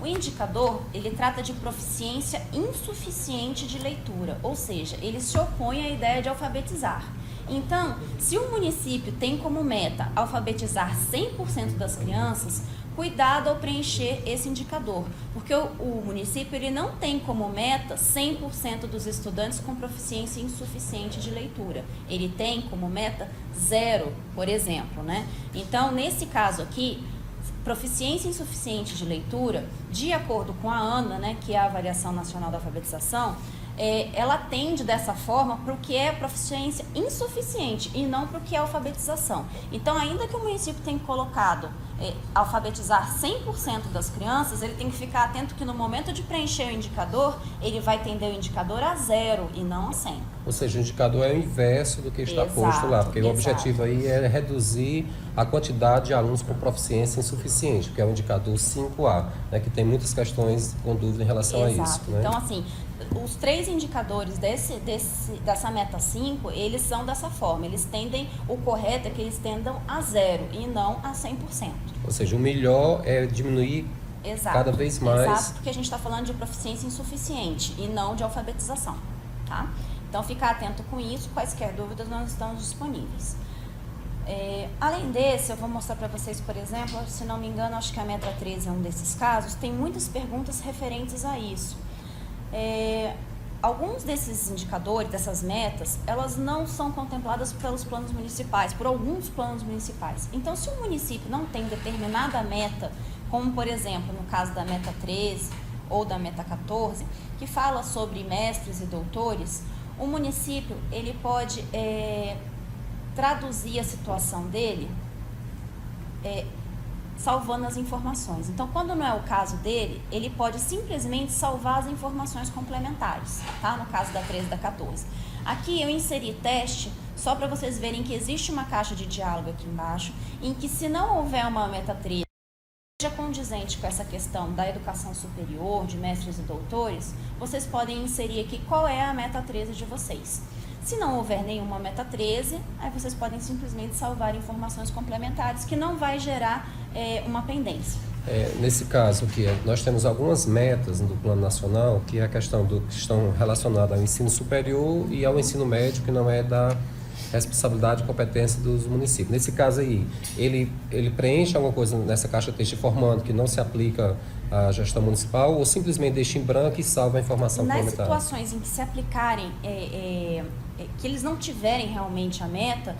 O indicador, ele trata de proficiência insuficiente de leitura, ou seja, ele se opõe à ideia de alfabetizar. Então, se o município tem como meta alfabetizar 100% das crianças, cuidado ao preencher esse indicador, porque o município ele não tem como meta 100% dos estudantes com proficiência insuficiente de leitura. Ele tem como meta 0, por exemplo, né? Então, nesse caso aqui, proficiência insuficiente de leitura, de acordo com a ANA, né, que é a Avaliação Nacional da Alfabetização, ela tende dessa forma para o que é proficiência insuficiente e não para o que é alfabetização. Então, ainda que o município tenha colocado alfabetizar 100% das crianças, ele tem que ficar atento que no momento de preencher o indicador, ele vai tender o indicador a 0 e não a 100. Ou seja, o indicador é o inverso do que está posto lá, porque o objetivo aí é reduzir a quantidade de alunos com proficiência insuficiente, que é o indicador 5A, né, que tem muitas questões com dúvida em relação a isso. Né? Então, assim, os 3 indicadores dessa meta 5, eles são dessa forma, o correto é que eles tendam a 0 e não a 100%. Ou seja, o melhor é diminuir cada vez mais. Exato, porque a gente está falando de proficiência insuficiente e não de alfabetização, tá? Então, ficar atento com isso, quaisquer dúvidas nós estamos disponíveis. Além desse, eu vou mostrar para vocês, por exemplo, se não me engano, acho que a meta 13 é um desses casos, tem muitas perguntas referentes a isso. Alguns desses indicadores, dessas metas, elas não são contempladas pelos planos municipais, por alguns planos municipais. Então, se o município não tem determinada meta, como por exemplo, no caso da meta 13 ou da meta 14, que fala sobre mestres e doutores, o município ele pode traduzir a situação dele salvando as informações. Então, quando não é o caso dele, ele pode simplesmente salvar as informações complementares, tá? No caso da 13 e da 14. Aqui eu inseri teste só para vocês verem que existe uma caixa de diálogo aqui embaixo, em que se não houver uma meta 13 seja condizente com essa questão da educação superior, de mestres e doutores, vocês podem inserir aqui qual é a meta 13 de vocês. Se não houver nenhuma meta 13, aí vocês podem simplesmente salvar informações complementares, que não vai gerar uma pendência. Nesse caso aqui, nós temos algumas metas do Plano Nacional, que é a questão que estão relacionadas ao ensino superior e ao ensino médio, que não é da responsabilidade e competência dos municípios. Nesse caso aí, ele preenche alguma coisa nessa caixa de texto informando que não se aplica à gestão municipal ou simplesmente deixa em branco e salva a informação complementar? Nas situações em que se aplicarem que eles não tiverem realmente a meta,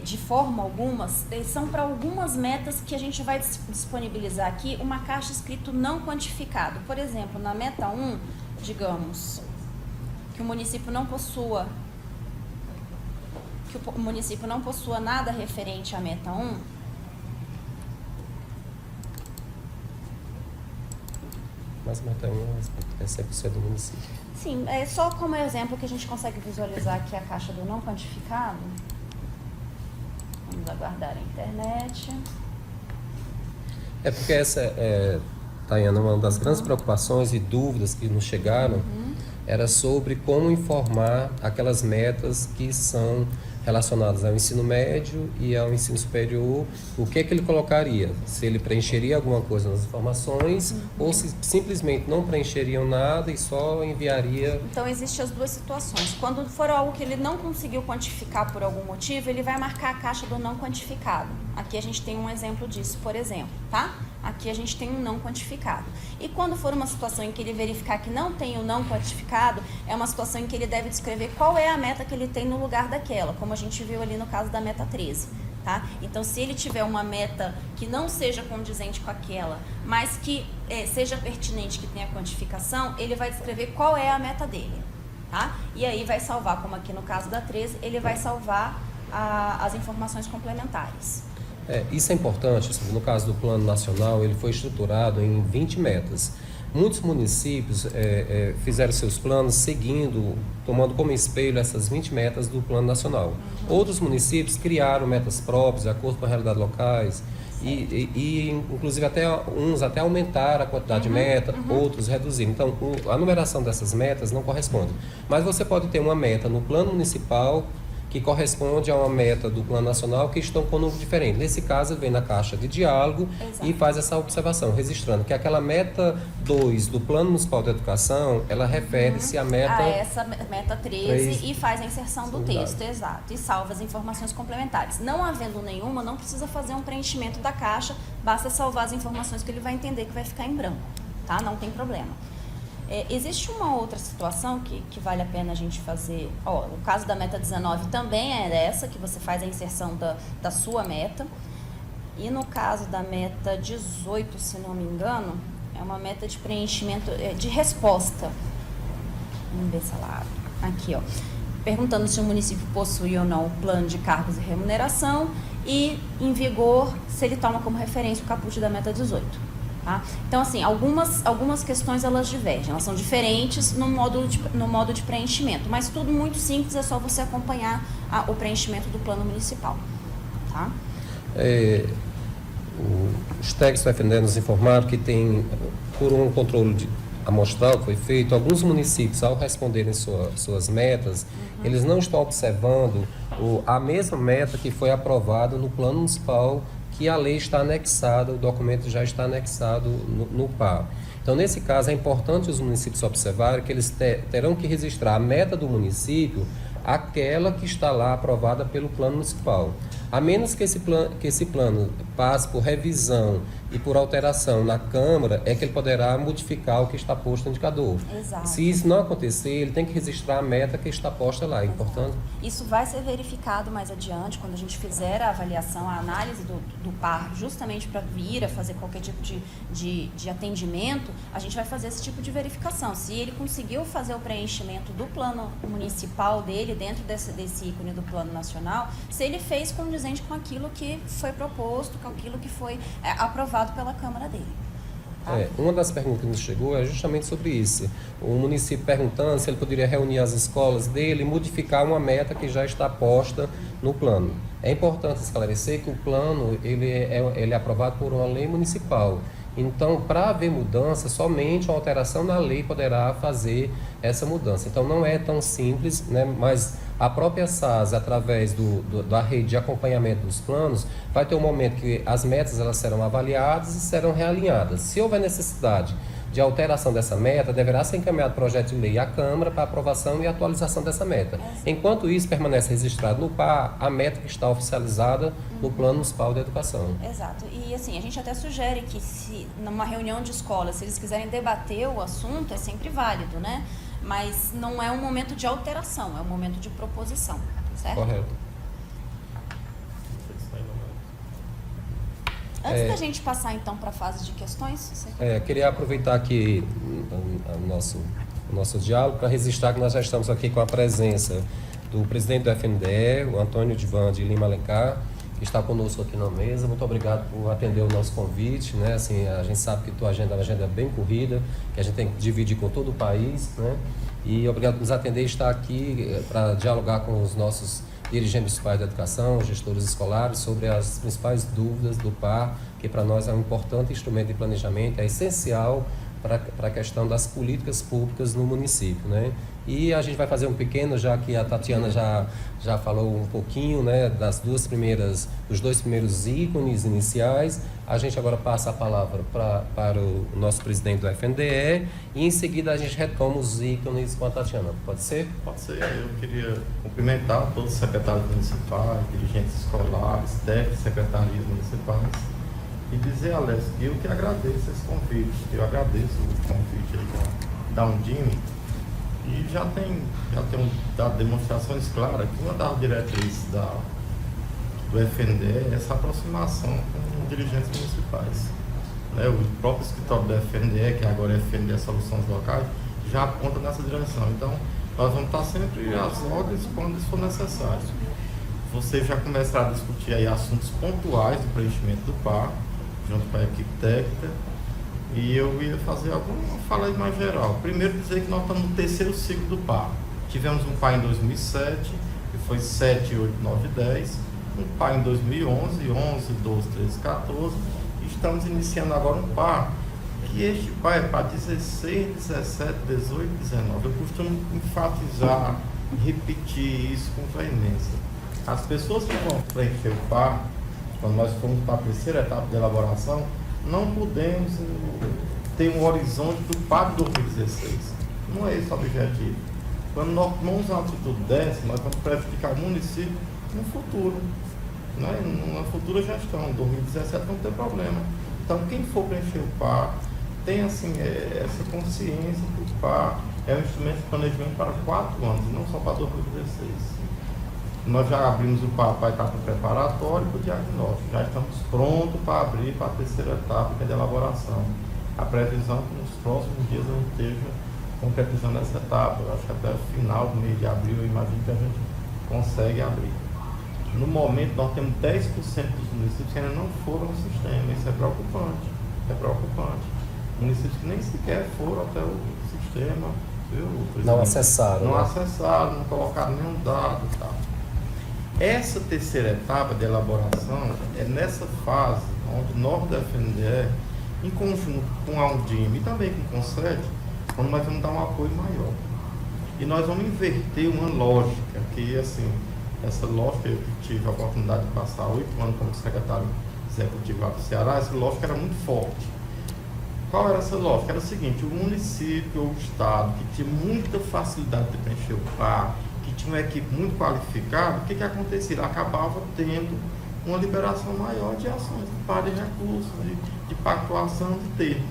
de forma alguma, são para algumas metas que a gente vai disponibilizar aqui uma caixa escrito não quantificado. Por exemplo, na meta 1, digamos que o município não possua nada referente à meta 1, Mas meta 1 é 100% do município. sim, é só como exemplo que a gente consegue visualizar aqui a caixa do não quantificado. Vamos aguardar a internet. É porque essa Tayana, uma das grandes preocupações e dúvidas que nos chegaram era sobre como informar aquelas metas que são relacionadas ao ensino médio e ao ensino superior, o que é que ele colocaria? Se ele preencheria alguma coisa nas informações ou se simplesmente não preencheriam nada e só enviaria... Então, existem as duas situações. Quando for algo que ele não conseguiu quantificar por algum motivo, ele vai marcar a caixa do não quantificado. Aqui a gente tem um exemplo disso, por exemplo, tá? Aqui a gente tem um não quantificado. E quando for uma situação em que ele verificar que não tem o não quantificado, é uma situação em que ele deve descrever qual é a meta que ele tem no lugar daquela, como a gente viu ali no caso da meta 13. Tá? Então, se ele tiver uma meta que não seja condizente com aquela, mas que seja pertinente, que tenha quantificação, ele vai descrever qual é a meta dele. Tá? E aí vai salvar, como aqui no caso da 13, ele vai salvar as informações complementares. Isso é importante, assim, no caso do Plano Nacional, ele foi estruturado em 20 metas. Muitos municípios fizeram seus planos seguindo, tomando como espelho essas 20 metas do Plano Nacional. Outros municípios criaram metas próprias, de acordo com a realidade locais, e inclusive até aumentaram a quantidade de meta, outros reduziram. Então, a numeração dessas metas não corresponde. Mas você pode ter uma meta no Plano Municipal que corresponde a uma meta do Plano Nacional que estão com um número diferente. Nesse caso, ele vem na caixa de diálogo. Exato. E faz essa observação, registrando que aquela meta 2 do Plano Municipal de Educação, ela refere-se à meta... a essa meta 13 e faz a inserção do texto, exato, e salva as informações complementares. Não havendo nenhuma, não precisa fazer um preenchimento da caixa, basta salvar as informações que ele vai entender que vai ficar em branco, tá? Não tem problema. Existe uma outra situação que vale a pena a gente fazer. No caso da meta 19 também é essa, que você faz a inserção da sua meta. E no caso da meta 18, se não me engano, é uma meta de preenchimento, de resposta. Vamos ver se ela abre. Aqui, perguntando se o município possui ou não o plano de cargos e remuneração e, em vigor, se ele toma como referência o caput da meta 18. Tá? Então, assim, algumas questões elas divergem, elas são diferentes no modo de preenchimento, mas tudo muito simples, é só você acompanhar o preenchimento do plano municipal. Tá? Os técnicos da FNDE nos informaram que tem, por um controle amostral que foi feito, alguns municípios, ao responderem suas metas, eles não estão observando a mesma meta que foi aprovada no plano municipal, que a lei está anexada, o documento já está anexado no PA. Então, nesse caso, é importante os municípios observarem que eles terão que registrar a meta do município, aquela que está lá aprovada pelo plano municipal. A menos que esse plano passe por revisão e por alteração na Câmara, é que ele poderá modificar o que está posto no indicador. Exato. Se isso não acontecer, ele tem que registrar a meta que está posta lá. É importante. Isso vai ser verificado mais adiante, quando a gente fizer a avaliação, a análise do PAR, justamente para vir a fazer qualquer tipo de atendimento, a gente vai fazer esse tipo de verificação. Se ele conseguiu fazer o preenchimento do plano municipal dele, dentro desse ícone do plano nacional, se ele fez condizente com aquilo que foi proposto, com aquilo que foi aprovado pela Câmara dele. Tá? Uma das perguntas que nos chegou é justamente sobre isso. O município perguntando se ele poderia reunir as escolas dele e modificar uma meta que já está posta no plano. É importante esclarecer que o plano ele é aprovado por uma lei municipal. Então, para haver mudança, somente uma alteração na lei poderá fazer essa mudança. Então, não é tão simples, né? Mas a própria SAS, através da rede de acompanhamento dos planos, vai ter um momento que as metas elas serão avaliadas e serão realinhadas. Se houver necessidade de alteração dessa meta, deverá ser encaminhado projeto de lei à Câmara para aprovação e atualização dessa meta. Enquanto isso, permanece registrado no PA a meta que está oficializada no Plano Municipal de Educação. Exato. E assim, a gente até sugere que se numa reunião de escola, se eles quiserem debater o assunto, é sempre válido, né? mas não é um momento de alteração, é um momento de proposição, certo? Correto. Antes da gente passar então para a fase de questões, você... Queria aproveitar aqui o nosso diálogo para registrar que nós já estamos aqui com a presença do presidente do FNDE, o Antônio Divan de Lima Alencar, que está conosco aqui na mesa. Muito obrigado por atender o nosso convite, né? Assim, a gente sabe que tua agenda é uma agenda bem corrida, que a gente tem que dividir com todo o país, né? E obrigado por nos atender e estar aqui para dialogar com os nossos dirigentes municipais da educação, gestores escolares, sobre as principais dúvidas do PAR, que para nós é um importante instrumento de planejamento, é essencial para a questão das políticas públicas no município, né? E a gente vai fazer um pequeno, já que a Tatiana já falou um pouquinho, né, dos dois primeiros ícones iniciais. A gente agora passa a palavra para o nosso presidente do FNDE e em seguida a gente retoma os ícones com a Tatiana. Pode ser? Pode ser. Eu queria cumprimentar todos os secretários municipais, dirigentes escolares, técnicos, secretarias municipais e dizer, Alex, que eu que agradeço esse convite, eu agradeço o convite aí da Undime. E já tem dado demonstrações claras que uma das diretrizes do FNDE é essa aproximação com dirigentes municipais. Né? O próprio escritório do FNDE, que agora é FNDE Soluções Locais, já aponta nessa direção. Então, nós vamos estar sempre às ordens quando isso for necessário. Você já começará a discutir aí assuntos pontuais do preenchimento do PAR, junto com a equipe técnica. E eu ia fazer alguma fala mais geral. Primeiro dizer que nós estamos no terceiro ciclo do PAR. Tivemos um PAR em 2007, que foi 7, 8, 9, 10. Um PAR em 2011, 11, 12, 13, 14. E estamos iniciando agora um PAR, que este PAR é para 16, 17, 18, 19. Eu costumo enfatizar, repetir isso com veemência. As pessoas que vão preencher o PAR, quando nós formos para a terceira etapa de elaboração, não podemos ter um horizonte do PAR de 2016. Não é esse o objetivo. Quando nós tomamos uma atitude dessa, nós vamos prejudicar o município no futuro, né? Numa futura gestão. Em 2017 não tem problema. Então, quem for preencher o PAR, tem assim, essa consciência que o PAR é um instrumento de planejamento para 4 anos, não só para 2016. Nós já abrimos o PAR para a etapa preparatória e para o diagnóstico. Já estamos prontos para abrir para a terceira etapa, que é de elaboração. A previsão é que nos próximos dias a gente esteja concretizando essa etapa. Eu acho que até o final do mês de abril, eu imagino que a gente consegue abrir. No momento, nós temos 10% dos municípios que ainda não foram ao sistema. Isso é preocupante. É preocupante. Municípios que nem sequer foram até o sistema. Viu, não acessaram. Não né? acessaram, não colocaram nenhum dado e tal. Essa terceira etapa de elaboração é nessa fase onde nós da FNDE, em conjunto com a Undime e também com o Concede, onde nós vamos dar um apoio maior. E nós vamos inverter uma lógica, que assim, essa lógica eu tive a oportunidade de passar 8 anos como secretário executivo lá do Ceará, essa lógica era muito forte. Qual era essa lógica? Era o seguinte, o município ou o estado que tinha muita facilidade de preencher o PAR, que tinha uma equipe muito qualificada, o que acontecia? Ele acabava tendo uma liberação maior de ações, de PAR de recursos, de pactuação de termo.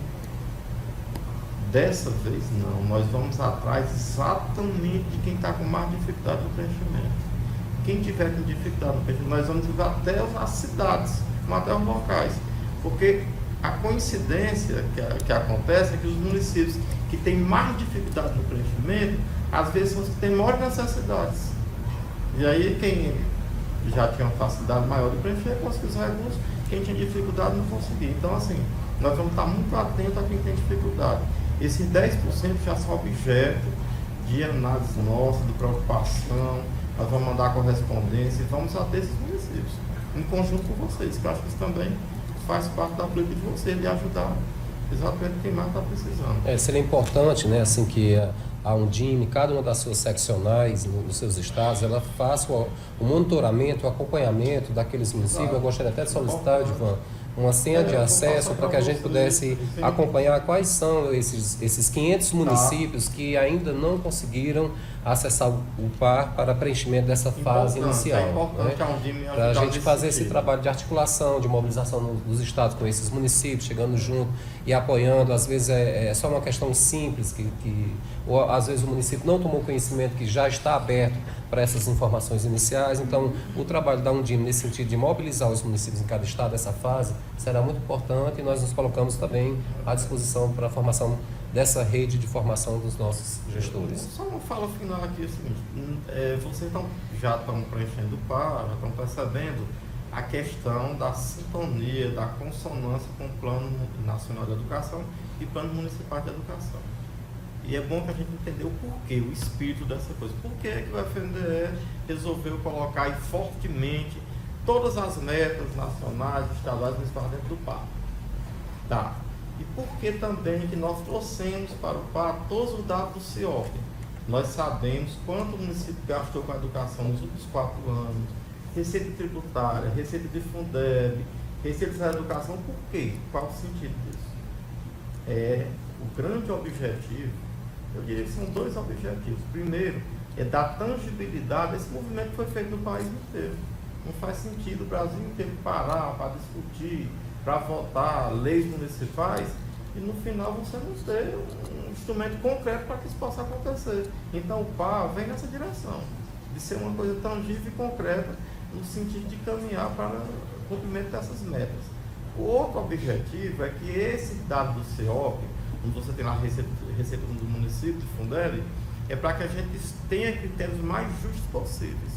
Dessa vez não, nós vamos atrás exatamente de quem está com mais dificuldade no preenchimento. Quem tiver com dificuldade no preenchimento, nós vamos ir até as cidades, até os locais, porque a coincidência que acontece é que os municípios que têm mais dificuldade no preenchimento, às vezes são os que têm maiores necessidades. E aí quem já tinha uma facilidade maior de preencher conseguiu os recursos, quem tinha dificuldade não conseguia. Então assim, nós vamos estar muito atentos a quem tem dificuldade. Esses 10% já são objeto de análise nossa, de preocupação, nós vamos mandar correspondência e vamos atender esses municípios, em conjunto com vocês, que eu acho que isso também faz parte da política de vocês, de ajudar exatamente quem mais está precisando. Seria importante, né, assim, que a Undime, cada uma das suas seccionais nos seus estados, ela faça o monitoramento, o acompanhamento daqueles municípios. Eu gostaria até de solicitar, Edvan, uma senha de acesso para que a gente pudesse acompanhar quais são esses 500 municípios que ainda não conseguiram acessar o PAR para preenchimento dessa fase inicial. É importante a Undime para a gente fazer esse sentido. trabalho de articulação, de mobilização dos estados com esses municípios, chegando junto e apoiando. Às vezes é só uma questão simples, ou às vezes o município não tomou conhecimento que já está aberto para essas informações iniciais. Então, o trabalho da Undime nesse sentido de mobilizar os municípios em cada estado dessa fase será muito importante, e nós nos colocamos também à disposição para a formação dessa rede de formação dos nossos gestores. Só uma fala final aqui, é o seguinte, vocês já estão preenchendo o PAR, já estão percebendo a questão da sintonia, da consonância com o Plano Nacional de Educação e Plano Municipal de Educação. E é bom que a gente entenda o porquê, o espírito dessa coisa. Por que que o FNDE resolveu colocar aí fortemente todas as metas nacionais, estaduais e municipais dentro do PAR? Tá. E por que também que nós trouxemos para o PAR todos os dados do CIOP? Nós sabemos quanto o município gastou com a educação nos últimos 4 anos, receita tributária, receita de Fundeb, receita da educação. Por quê? Qual o sentido disso? O grande objetivo, eu diria que são 2 objetivos. Primeiro, é dar tangibilidade a esse movimento que foi feito no país inteiro. Não faz sentido o Brasil inteiro parar para discutir, para votar leis municipais e no final você não ter um instrumento concreto para que isso possa acontecer. Então o PAR vem nessa direção, de ser uma coisa tangível e concreta, no sentido de caminhar para o cumprimento dessas metas. O outro objetivo é que esse dado do CIOP, onde você tem lá a receita do município, de Fundeb, é para que a gente tenha critérios mais justos possíveis,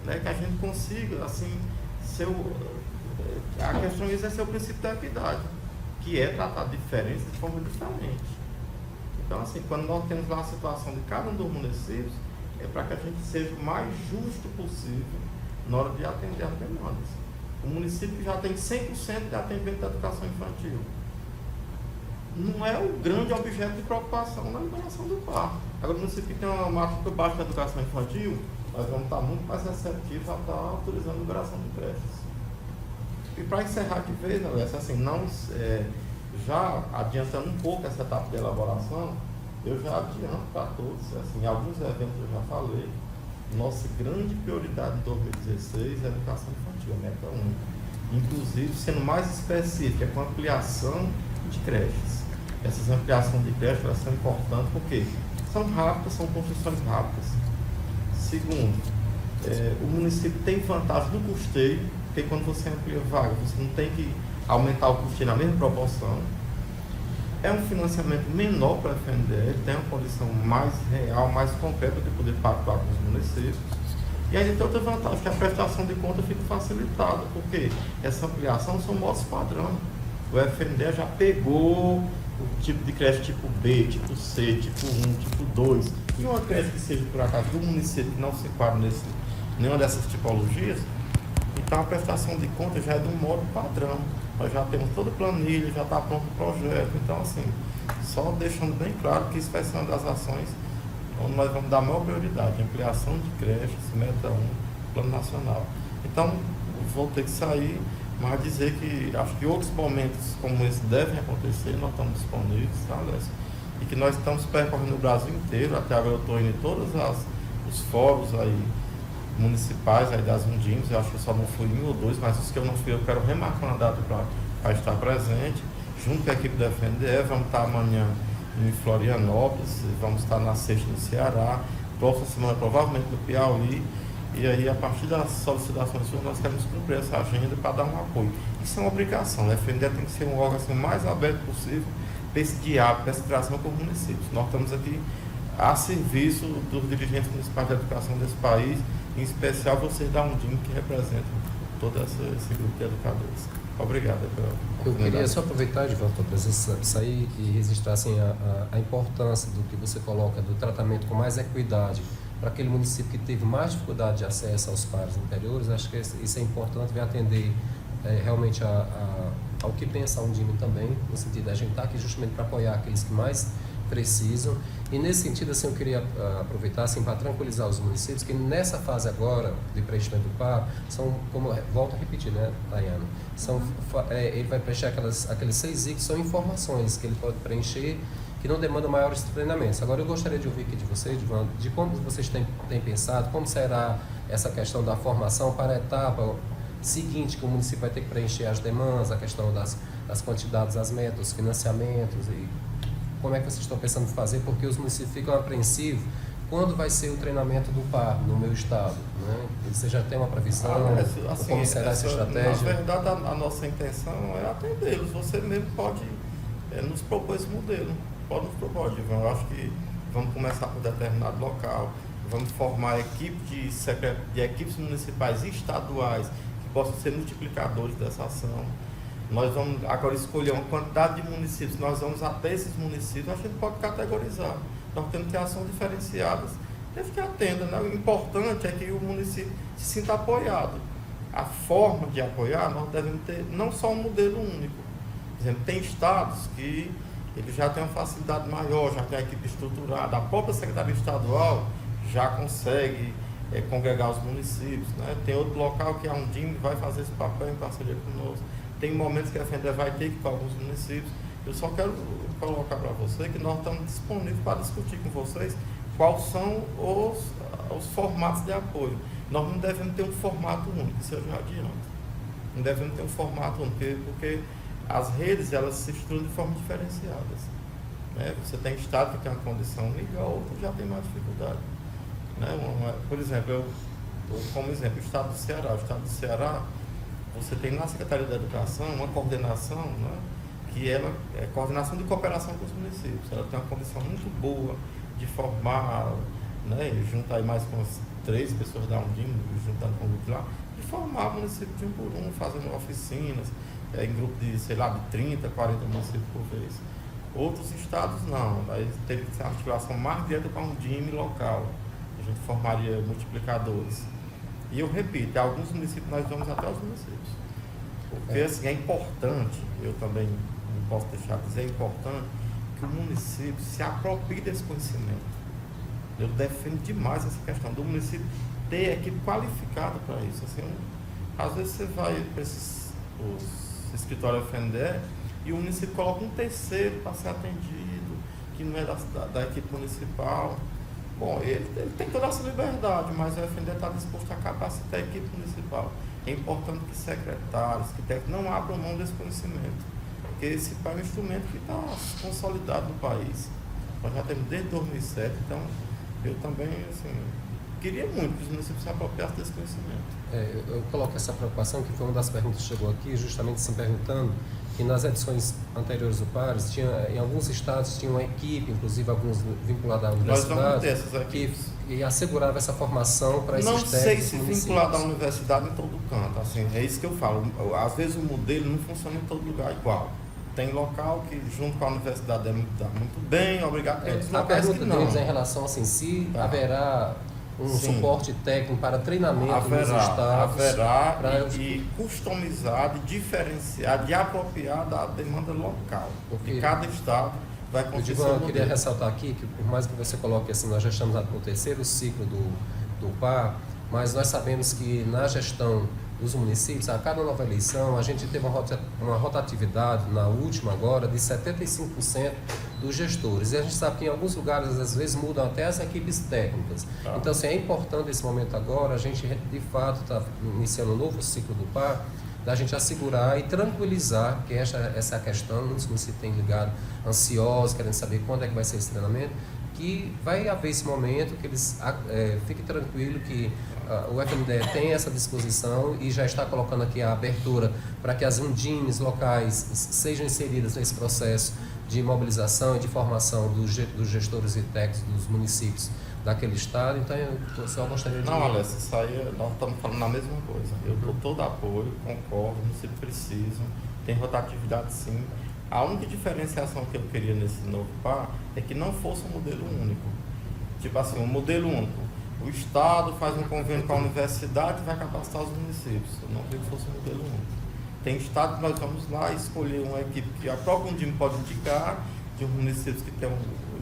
né? Que a gente consiga, assim, a questão é exercer o princípio da equidade, que é tratar diferenças de forma diferente. Então, assim, quando nós temos lá a situação de cada um dos municípios, é para que a gente seja o mais justo possível na hora de atender as demandas. O município já tem 100% de atendimento da educação infantil. Não é o grande objeto de preocupação na liberação do PAR. Agora, o município que tem uma matrícula baixa da educação infantil, nós vamos estar muito mais receptivos a estar autorizando a liberação de creches. E para encerrar de vez, Alessio, assim, já adiantando um pouco essa etapa de elaboração, eu já adianto para todos, assim, alguns eventos eu já falei, nossa grande prioridade em 2016 é a educação infantil, a meta 1. Inclusive, sendo mais específica, com ampliação de creches. Essas ampliações de creches elas são importantes porque são rápidas, são construções rápidas. Segundo, o município tem vantagem no custeio, porque quando você amplia vaga, você não tem que aumentar o custeio na mesma proporção. É um financiamento menor para a FNDE, tem uma condição mais real, mais concreta de poder pactuar com os municípios. E ainda tem outra vantagem, que a prestação de conta fica facilitada, porque essa ampliação são modos padrão. O FNDE já pegou o tipo de creche tipo B, tipo C, tipo 1, tipo 2, e uma creche que seja, por acaso, do município que não se enquadra nenhuma dessas tipologias, então a prestação de conta já é de um modo padrão. Nós já temos toda a planilha, já está pronto o projeto. Então, assim, só deixando bem claro que isso vai ser uma das ações onde nós vamos dar maior prioridade, ampliação de creches, meta 1, plano nacional. Então, vou ter que sair, mas dizer que acho que outros momentos como esse devem acontecer, nós estamos disponíveis, tá, Alessio? E que nós estamos percorrendo o Brasil inteiro, até agora eu estou indo em todos os fóruns aí, municipais aí das Undimes, eu acho que eu só não fui em 1 ou 2, mas os que eu não fui, eu quero remarcar uma data para estar presente, junto com a equipe da FNDE. Vamos estar amanhã em Florianópolis, vamos estar na sexta no Ceará, próxima semana provavelmente no Piauí, e aí a partir das solicitações nós queremos cumprir essa agenda para dar um apoio. Isso é uma obrigação, a FNDE tem que ser um órgão assim, o mais aberto possível para esse diálogo, para essa interação com os municípios. Nós estamos aqui a serviço dos dirigentes municipais de educação desse país, em especial vocês da Undime, que representam todo esse grupo de educadores. Obrigado pela oportunidade. Eu queria só aproveitar, Edvaldo, tua presença, sair e registrar assim, a importância do que você coloca do tratamento com mais equidade para aquele município que teve mais dificuldade de acesso aos pares anteriores. Acho que isso é importante, vai atender realmente ao que pensa a Undime também, no sentido de a gente estar aqui justamente para apoiar aqueles que mais precisam. E nesse sentido, assim, eu queria aproveitar assim, para tranquilizar os municípios que nessa fase agora de preenchimento do PAR, são, como volto a repetir, né, Tayana? Ele vai preencher aqueles 6 itens, são informações que ele pode preencher que não demandam maiores treinamentos. Agora eu gostaria de ouvir aqui de você, Edvan, de como vocês têm pensado, como será essa questão da formação para a etapa seguinte, que o município vai ter que preencher as demandas, a questão das quantidades, as metas, os financiamentos, e como é que vocês estão pensando em fazer, porque os municípios ficam apreensivos quando vai ser o treinamento do PAR no meu estado, né? Você já tem uma previsão, assim, como será essa estratégia? Na verdade, a nossa intenção é atendê-los. Você mesmo pode nos propor esse modelo. Pode nos propor, Ivan. Eu acho que vamos começar com um determinado local, vamos formar equipe de equipes municipais e estaduais que possam ser multiplicadores dessa ação. Nós vamos agora escolher uma quantidade de municípios, nós vamos até esses municípios, a gente pode categorizar. Nós temos que ter ações diferenciadas, deve que atenda, né? O importante é que o município se sinta apoiado. A forma de apoiar, nós devemos ter não só um modelo único. Por exemplo, tem estados que ele já tem uma facilidade maior, já tem a equipe estruturada, a própria Secretaria Estadual já consegue congregar os municípios, né? Tem outro local que a Undime vai fazer esse papel em parceria conosco. Tem momentos que a FNDE vai ter que ir para alguns municípios. Eu só quero colocar para você que nós estamos disponíveis para discutir com vocês quais são os formatos de apoio. Nós não devemos ter um formato único, isso eu já adianto. Não devemos ter um formato único, porque as redes elas se estruturam de forma diferenciadas. Né? Você tem estado que tem uma condição única, outro já tem mais dificuldade. Né? Por exemplo, como exemplo, o estado do Ceará. O estado do Ceará, você tem na Secretaria da Educação uma coordenação, né, que ela é coordenação de cooperação com os municípios. Ela tem uma condição muito boa de formar, né, juntar aí mais com as 3 pessoas da Undime, juntando com o grupo lá, de formar o município de um por um, fazendo oficinas, em grupo de, sei lá, de 30, 40 municípios por vez. Outros estados não, aí teria que ser uma articulação mais direta para um Undime local. A gente formaria multiplicadores. E eu repito, em alguns municípios nós vamos até os municípios. Porque assim, é importante, eu também não posso deixar de dizer, é importante que o município se aproprie desse conhecimento. Eu defendo demais essa questão do município ter equipe qualificada para isso. Assim, às vezes você vai para os escritórios FNDE e o município coloca um terceiro para ser atendido, que não é da equipe municipal. Bom, ele tem toda essa liberdade, mas o FNDE está disposto a capacitar a equipe municipal. É importante que secretários, que técnicos não abram mão desse conhecimento, porque esse é um instrumento que está consolidado no país. Nós já temos desde 2007, então eu também assim, queria muito que os municípios se apropriassem desse conhecimento. Eu coloco essa preocupação, que foi uma das perguntas que chegou aqui, justamente se perguntando que nas edições anteriores do PARES, em alguns estados tinha uma equipe, inclusive alguns vinculados à universidade, que assegurava essa formação para esses técnicos. Não sei se vinculado à universidade em todo canto, assim, é isso que eu falo. Às vezes o modelo não funciona em todo lugar igual. Tem local que junto com a universidade dá muito bem, obrigado. A pergunta deles é em relação assim, se haverá suporte técnico para treinamento nos estados. Haverá e customizado, diferenciado e apropriado à demanda local. Porque cada estado vai conseguir. Eu queria ressaltar aqui que, por mais que você coloque assim, nós já estamos no 3º ciclo do PAR, mas nós sabemos que na gestão dos municípios, a cada nova eleição, a gente teve uma rotatividade, na última agora, de 75% dos gestores. E a gente sabe que em alguns lugares, às vezes, mudam até as equipes técnicas. Então, assim, é importante esse momento agora, a gente, de fato, está iniciando um novo ciclo do PAR, da gente assegurar e tranquilizar, que essa é a questão, muitos municípios têm ligado ansiosos, querendo saber quando é que vai ser esse treinamento, que vai haver esse momento, que eles fiquem tranquilos que o FNDE tem essa disposição e já está colocando aqui a abertura para que as Undimes locais sejam inseridas nesse processo de mobilização e de formação dos gestores e técnicos dos municípios daquele estado. Então, eu só gostaria de... Não, Alessio, isso aí nós estamos falando a mesma coisa. Eu dou todo apoio, concordo, não se precisa, tem rotatividade sim. A única diferenciação que eu queria nesse novo PAR é que não fosse um modelo único. Tipo assim, um modelo único. O Estado faz um convênio com a universidade e vai capacitar os municípios. Eu não queria que fosse um modelo único. Tem Estado que nós vamos lá escolher uma equipe que a própria Undime pode indicar, de um município que tem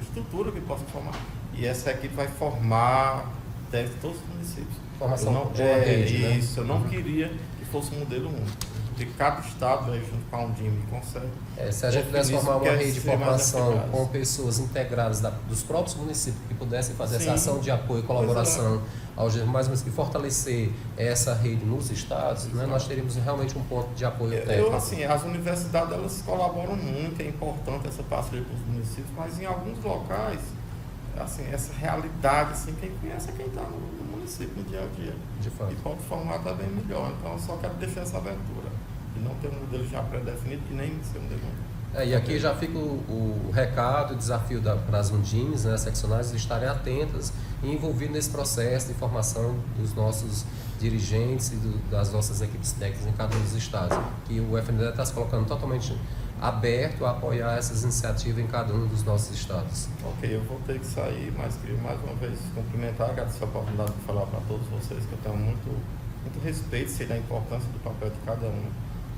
estrutura que possa formar. E essa equipe vai formar técnicos de todos os municípios. Formação Eu não, de uma rede, né? Isso, eu não queria que fosse um modelo único. Porque cada estado, aí, junto com a Undime, consegue. Se a gente pudesse formar uma rede de ser mais formação eficaz. com pessoas integradas dos próprios municípios que pudessem fazer Sim. essa ação de apoio e colaboração aos mais ou menos que fortalecer essa rede nos estados, né, nós teríamos realmente um ponto de apoio técnico. Assim, as universidades elas colaboram muito, é importante essa parceria com os municípios, mas em alguns locais, assim, essa realidade, assim, quem conhece é quem está no município, no dia a dia. De fato. E pode formar também melhor. Então, eu só quero deixar essa abertura. E não ter um modelo já pré-definido e nem ser um modelo. E aqui já fica o recado, o desafio para as Undimes, né, seccionais, de estarem atentas e envolvidas nesse processo de formação dos nossos dirigentes e das nossas equipes técnicas em cada um dos estados. Que o FNDE está se colocando totalmente aberto a apoiar essas iniciativas em cada um dos nossos estados. Ok, eu vou ter que sair, mas queria mais uma vez cumprimentar, agradecer a oportunidade de falar para todos vocês que eu tenho muito respeito, sei da importância do papel de cada um,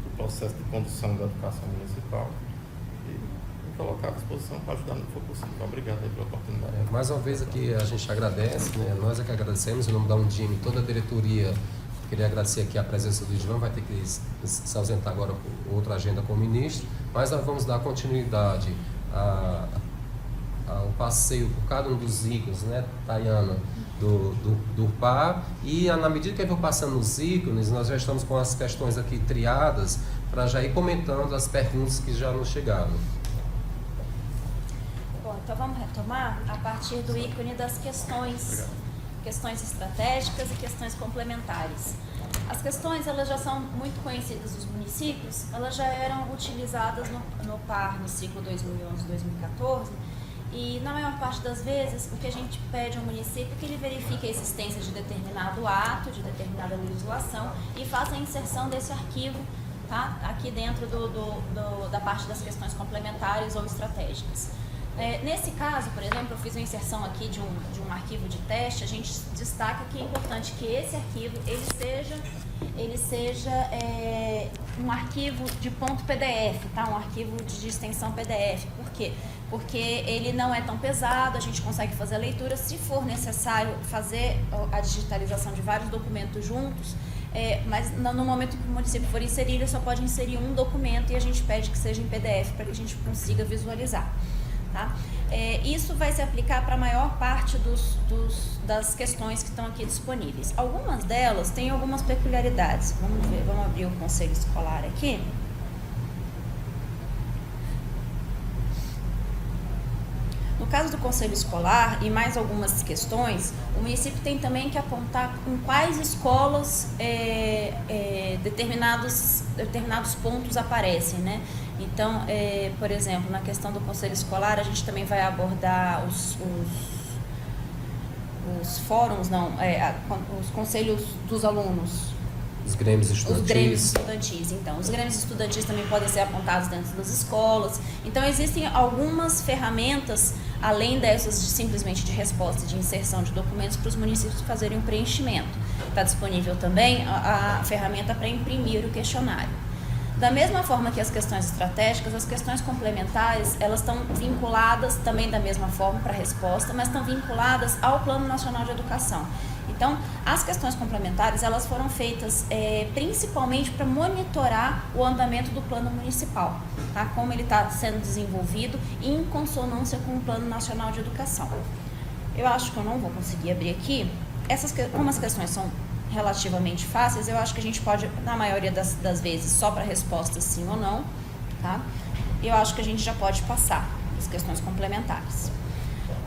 do processo de condução da educação municipal. Me colocar à disposição para ajudar no que for possível. Obrigado aí pela oportunidade. Mais uma vez aqui a gente agradece, né? Nós é que agradecemos, em nome da Undime, toda a diretoria. Queria agradecer aqui a presença do Ivan, vai ter que se ausentar agora por outra agenda com o ministro, mas nós vamos dar continuidade ao passeio por cada um dos ícones, né, Tayana, do PAR, e na medida que eu vou passando os ícones, nós já estamos com as questões aqui triadas, para já ir comentando as perguntas que já nos chegaram. Bom, então vamos retomar a partir do ícone das questões. Questões estratégicas e questões complementares. As questões, elas já são muito conhecidas dos municípios, elas já eram utilizadas no PAR no ciclo 2011-2014, e na maior parte das vezes o que a gente pede ao município é que ele verifique a existência de determinado ato, de determinada legislação e faça a inserção desse arquivo, tá, aqui dentro da parte das questões complementares ou estratégicas. Nesse caso, por exemplo, eu fiz uma inserção aqui de um arquivo de teste. A gente destaca que é importante que esse arquivo ele seja um arquivo de ponto PDF, tá? Um arquivo de extensão PDF. Por quê? Porque ele não é tão pesado, a gente consegue fazer a leitura. Se for necessário fazer a digitalização de vários documentos juntos, mas no momento que o município for inserir, ele só pode inserir um documento e a gente pede que seja em PDF para que a gente consiga visualizar. Tá? Isso vai se aplicar para a maior parte das questões que estão aqui disponíveis. Algumas delas têm algumas peculiaridades. Vamos ver, vamos abrir o conselho escolar aqui. No caso do conselho escolar e mais algumas questões, o município tem também que apontar em quais escolas determinados pontos aparecem, né? Então, por exemplo, na questão do conselho escolar, a gente também vai abordar os fóruns, os conselhos dos alunos. Os grêmios estudantis. Os grêmios estudantis, então. Os grêmios estudantis também podem ser apontados dentro das escolas. Então, existem algumas ferramentas, além dessas simplesmente de resposta, de inserção de documentos, para os municípios fazerem um preenchimento. Está disponível também a ferramenta para imprimir o questionário. Da mesma forma que as questões estratégicas, as questões complementares, elas estão vinculadas também da mesma forma para a resposta, mas estão vinculadas ao Plano Nacional de Educação. Então, as questões complementares, elas foram feitas principalmente para monitorar o andamento do plano municipal, tá? Como ele está sendo desenvolvido em consonância com o Plano Nacional de Educação. Eu acho que eu não vou conseguir abrir aqui. Como as questões são relativamente fáceis, eu acho que a gente pode, na maioria das vezes, só para respostas sim ou não, tá? Eu acho que a gente já pode passar as questões complementares.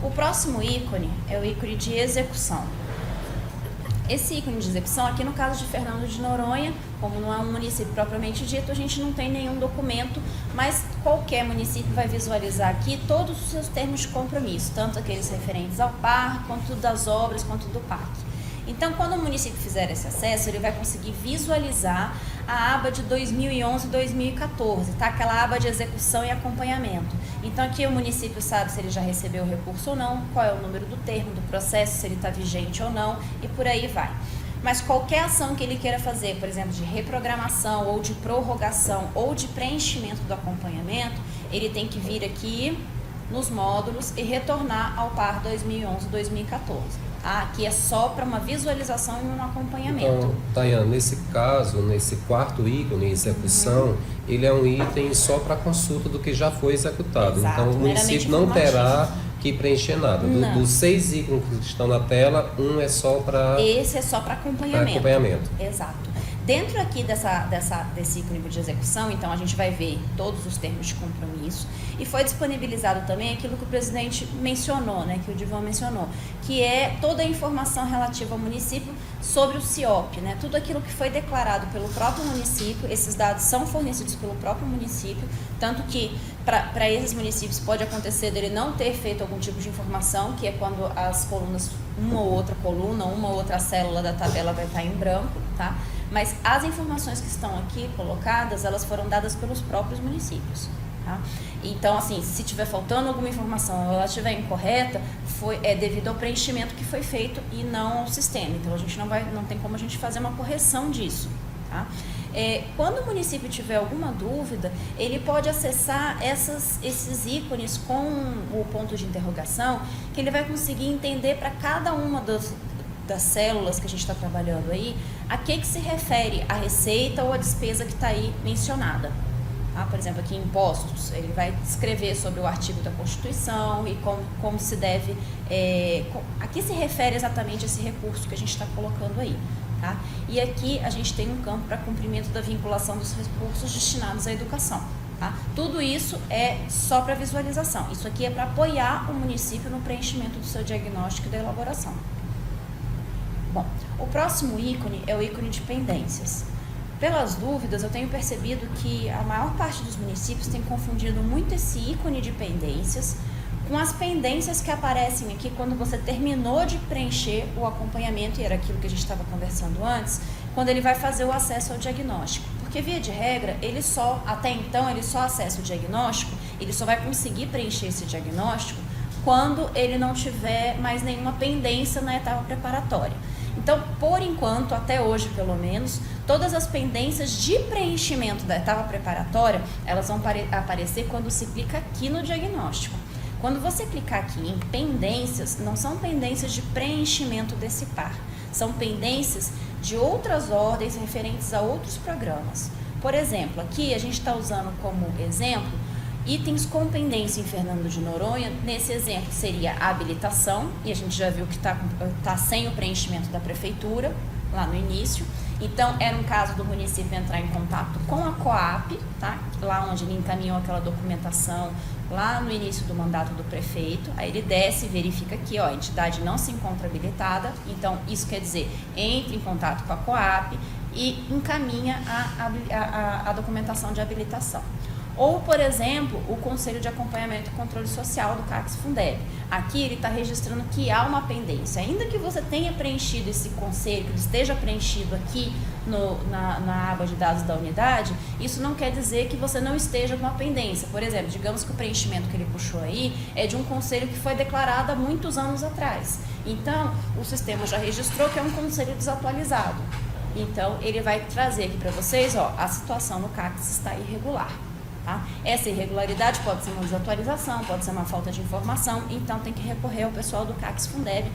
O próximo ícone é o ícone de execução. Esse ícone de execução, aqui no caso de Fernando de Noronha, como não é um município propriamente dito, a gente não tem nenhum documento, mas qualquer município vai visualizar aqui todos os seus termos de compromisso, tanto aqueles referentes ao PAR, quanto das obras, quanto do PAC. Então, quando o município fizer esse acesso, ele vai conseguir visualizar a aba de 2011 e 2014, tá? Aquela aba de execução e acompanhamento. Então, aqui o município sabe se ele já recebeu o recurso ou não, qual é o número do termo do processo, se ele está vigente ou não, e por aí vai. Mas qualquer ação que ele queira fazer, por exemplo, de reprogramação ou de prorrogação ou de preenchimento do acompanhamento, ele tem que vir aqui nos módulos e retornar ao par 2011-2014. Aqui é só para uma visualização e um acompanhamento. Então, Tayana, nesse caso, nesse quarto ícone, execução, ele é um item só para consulta do que já foi executado. Exato, então, o município não terá que preencher nada. Dos 6 ícones que estão na tela, um é só para... Esse é só para acompanhamento. Exato. Dentro aqui desse ícone de execução, então, a gente vai ver todos os termos de compromisso e foi disponibilizado também aquilo que o presidente mencionou, né, que o Divan mencionou, que é toda a informação relativa ao município sobre o CIOP, né, tudo aquilo que foi declarado pelo próprio município, esses dados são fornecidos pelo próprio município, tanto que para esses municípios pode acontecer dele não ter feito algum tipo de informação, que é quando as colunas, uma ou outra coluna, uma ou outra célula da tabela vai estar em branco, tá? Mas as informações que estão aqui colocadas, elas foram dadas pelos próprios municípios. Tá? Então, assim, se estiver faltando alguma informação ou ela estiver incorreta, é devido ao preenchimento que foi feito e não ao sistema. Então, a gente não tem como a gente fazer uma correção disso. Tá? Quando o município tiver alguma dúvida, ele pode acessar esses ícones com o ponto de interrogação, que ele vai conseguir entender para cada uma das células que a gente está trabalhando aí, a que se refere a receita ou a despesa que está aí mencionada. Tá? Por exemplo, aqui impostos, ele vai escrever sobre o artigo da Constituição e como se deve, a que se refere exatamente esse recurso que a gente está colocando aí. Tá? E aqui a gente tem um campo para cumprimento da vinculação dos recursos destinados à educação. Tá? Tudo isso é só para visualização. Isso aqui é para apoiar o município no preenchimento do seu diagnóstico e da elaboração. Bom, o próximo ícone é o ícone de pendências. Pelas dúvidas, eu tenho percebido que a maior parte dos municípios tem confundido muito esse ícone de pendências com as pendências que aparecem aqui quando você terminou de preencher o acompanhamento, e era aquilo que a gente estava conversando antes, quando ele vai fazer o acesso ao diagnóstico. Porque, via de regra, até então, ele só acessa o diagnóstico, ele só vai conseguir preencher esse diagnóstico quando ele não tiver mais nenhuma pendência na etapa preparatória. Então, por enquanto, até hoje pelo menos, todas as pendências de preenchimento da etapa preparatória, elas vão aparecer quando se clica aqui no diagnóstico. Quando você clicar aqui em pendências, não são pendências de preenchimento desse par, são pendências de outras ordens referentes a outros programas. Por exemplo, aqui a gente está usando como exemplo itens com pendência em Fernando de Noronha. Nesse exemplo seria a habilitação, e a gente já viu que está sem o preenchimento da prefeitura, lá no início. Então, era um caso do município entrar em contato com a COAP, tá? Lá onde ele encaminhou aquela documentação, lá no início do mandato do prefeito. Aí ele desce e verifica que a entidade não se encontra habilitada. Então, isso quer dizer, entre em contato com a COAP e encaminha a documentação de habilitação. Ou, por exemplo, o Conselho de Acompanhamento e Controle Social do CACS-Fundeb. Aqui ele está registrando que há uma pendência. Ainda que você tenha preenchido esse conselho, que ele esteja preenchido aqui na aba de dados da unidade, isso não quer dizer que você não esteja com uma pendência. Por exemplo, digamos que o preenchimento que ele puxou aí é de um conselho que foi declarado há muitos anos atrás. Então, o sistema já registrou que é um conselho desatualizado. Então, ele vai trazer aqui para vocês, a situação no CACS está irregular. Tá? Essa irregularidade pode ser uma desatualização, pode ser uma falta de informação, então tem que recorrer ao pessoal do CACS-Fundeb.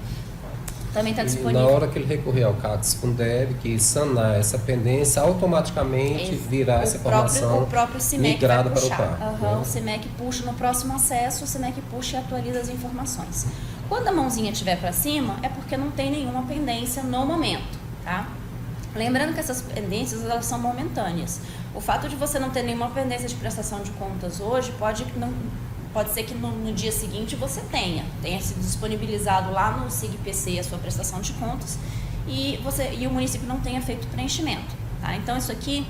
Também está disponível. E na hora que ele recorrer ao CACS-Fundeb, que sanar essa pendência, automaticamente virá essa informação o próprio CIMEC migrada vai para o puxar. CAR. O CIMEC puxa no próximo acesso, o CIMEC puxa e atualiza as informações. Quando a mãozinha estiver para cima, é porque não tem nenhuma pendência no momento, tá? Lembrando que essas pendências, elas são momentâneas. O fato de você não ter nenhuma pendência de prestação de contas hoje pode ser que no dia seguinte você tenha sido disponibilizado lá no SIG-PC a sua prestação de contas e o município não tenha feito preenchimento. Tá? Então, isso aqui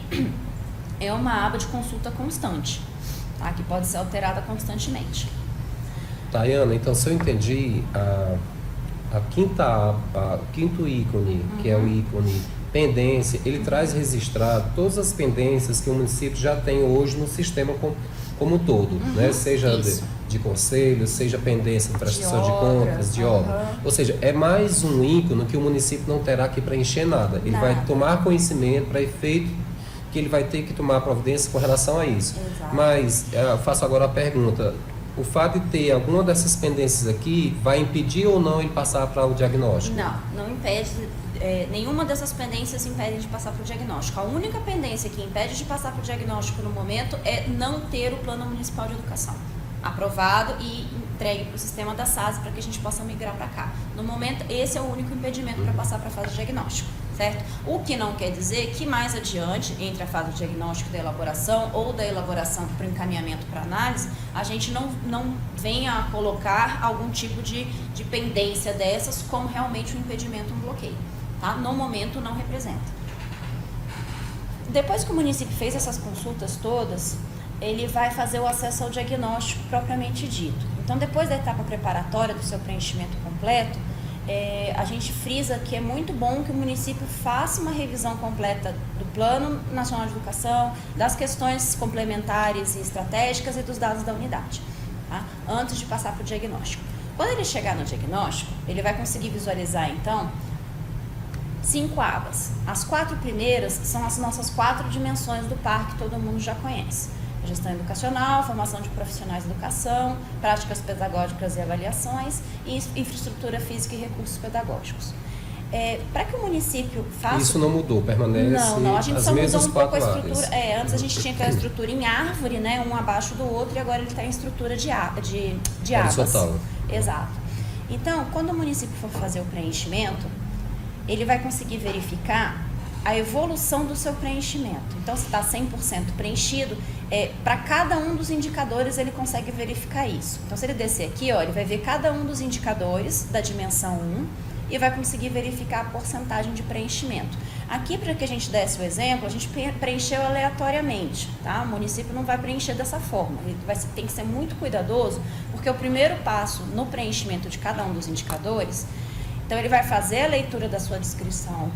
é uma aba de consulta constante, tá? Que pode ser alterada constantemente. Tayana, então, se eu entendi, a quinta aba, o quinto ícone, que é o ícone pendência, ele traz registrado todas as pendências que o município já tem hoje no sistema como um todo, né? Seja de conselho, seja pendência de prestação de contas, de obra. Ou seja, é mais um ícone que o município não terá que preencher nada. Ele vai tomar conhecimento para efeito que ele vai ter que tomar providência com relação a isso. Exato. Mas eu faço agora a pergunta: o fato de ter alguma dessas pendências aqui vai impedir ou não ele passar para o diagnóstico? Não impede, nenhuma dessas pendências impede de passar para o diagnóstico. A única pendência que impede de passar para o diagnóstico no momento é não ter o Plano Municipal de Educação aprovado e entregue para o sistema da SAS para que a gente possa migrar para cá. No momento, esse é o único impedimento para passar para a fase de diagnóstico, certo? O que não quer dizer que mais adiante, entre a fase de diagnóstico da elaboração ou da elaboração para o encaminhamento para análise, a gente não venha a colocar algum tipo de pendência dessas como realmente um impedimento, um bloqueio, tá? No momento não representa. Depois que o município fez essas consultas todas, ele vai fazer o acesso ao diagnóstico propriamente dito. Então, depois da etapa preparatória do seu preenchimento completo, a gente frisa que é muito bom que o município faça uma revisão completa do Plano Nacional de Educação, das questões complementares e estratégicas e dos dados da unidade, tá? Antes de passar para o diagnóstico. Quando ele chegar no diagnóstico, ele vai conseguir visualizar, então, 5 abas. As 4 primeiras são as nossas 4 dimensões do PAR que todo mundo já conhece. Gestão educacional, formação de profissionais de educação, práticas pedagógicas e avaliações e infraestrutura física e recursos pedagógicos. Para que o município faça... Isso não mudou, permanece Não, a gente as só mudou mesmas um pouco a 4 estrutura. áreas. Antes a gente tinha aquela estrutura em árvore, né, um abaixo do outro, e agora ele está em estrutura de abas. Horizontal. Exato. Então, quando o município for fazer o preenchimento, ele vai conseguir verificar a evolução do seu preenchimento. Então, se está 100% preenchido, para cada um dos indicadores ele consegue verificar isso. Então, se ele descer aqui, ele vai ver cada um dos indicadores da dimensão 1 e vai conseguir verificar a porcentagem de preenchimento. Aqui, para que a gente desse o exemplo, a gente preencheu aleatoriamente, tá? O município não vai preencher dessa forma. Ele tem que ser muito cuidadoso, porque o primeiro passo no preenchimento de cada um dos indicadores, então ele vai fazer a leitura da sua descrição,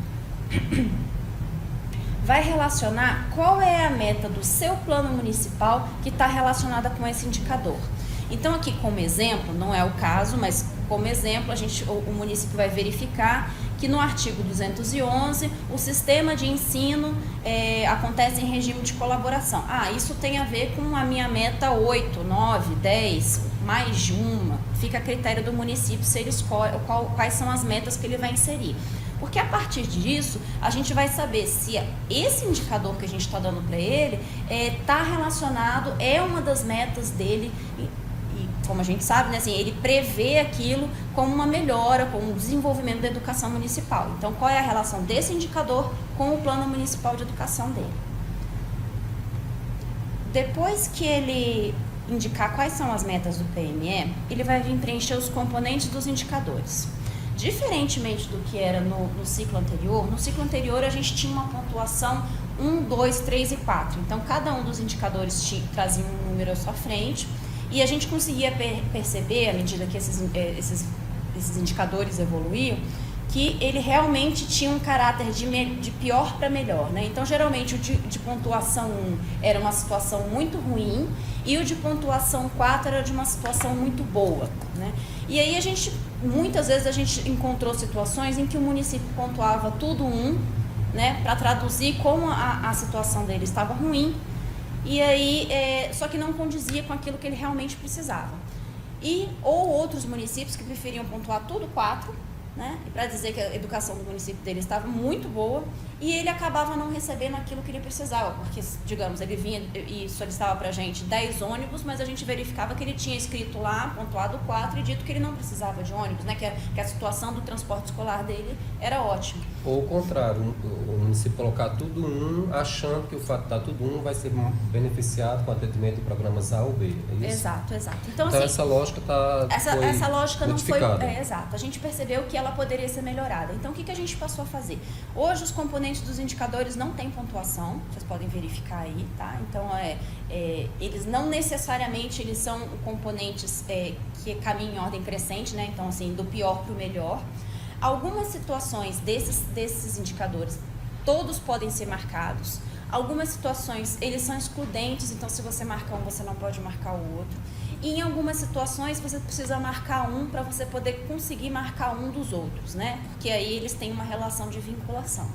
vai relacionar qual é a meta do seu plano municipal que está relacionada com esse indicador. Então, aqui como exemplo, não é o caso, mas como exemplo, o município vai verificar que no artigo 211, o sistema de ensino acontece em regime de colaboração. Isso tem a ver com a minha meta 8, 9, 10, mais de uma. Fica a critério do município se ele escolhe quais são as metas que ele vai inserir. Porque a partir disso, a gente vai saber se esse indicador que a gente está dando para ele está relacionado, é uma das metas dele, e como a gente sabe, né, assim, ele prevê aquilo como uma melhora, como um desenvolvimento da educação municipal. Então, qual é a relação desse indicador com o Plano Municipal de Educação dele? Depois que ele indicar quais são as metas do PME, ele vai vir preencher os componentes dos indicadores. Diferentemente do que era no ciclo anterior a gente tinha uma pontuação 1, 2, 3 e 4. Então, cada um dos indicadores trazia um número à sua frente e a gente conseguia perceber, à medida que esses indicadores evoluíam, que ele realmente tinha um caráter de pior para melhor, né? Então, geralmente, o de pontuação 1 era uma situação muito ruim e o de pontuação 4 era de uma situação muito boa, né? E aí, muitas vezes a gente encontrou situações em que o município pontuava tudo 1, né? Para traduzir como a situação dele estava ruim, e aí, só que não condizia com aquilo que ele realmente precisava. Ou outros municípios que preferiam pontuar tudo 4, né? Para dizer que a educação do município dele estava muito boa e ele acabava não recebendo aquilo que ele precisava, porque, digamos, ele vinha e solicitava para a gente 10 ônibus, mas a gente verificava que ele tinha escrito lá, pontuado 4 e dito que ele não precisava de ônibus, né? Que a situação do transporte escolar dele era ótima. Ou o contrário, o município colocar tudo 1, achando que o fato de estar tudo 1 vai ser beneficiado com o atendimento de programas A ou B, é isso? Exato. Então assim, essa lógica essa lógica não foi... exato. A gente percebeu que ela poderia ser melhorada. Então, o que a gente passou a fazer? Hoje, os componentes dos indicadores não têm pontuação, vocês podem verificar aí, tá? Então, eles não necessariamente eles são componentes que caminham em ordem crescente, né? Então, assim, do pior para o melhor. Algumas situações desses indicadores, todos podem ser marcados. Algumas situações, eles são excludentes, então se você marcar um, você não pode marcar o outro. E em algumas situações, você precisa marcar um para você poder conseguir marcar um dos outros, né? Porque aí eles têm uma relação de vinculação.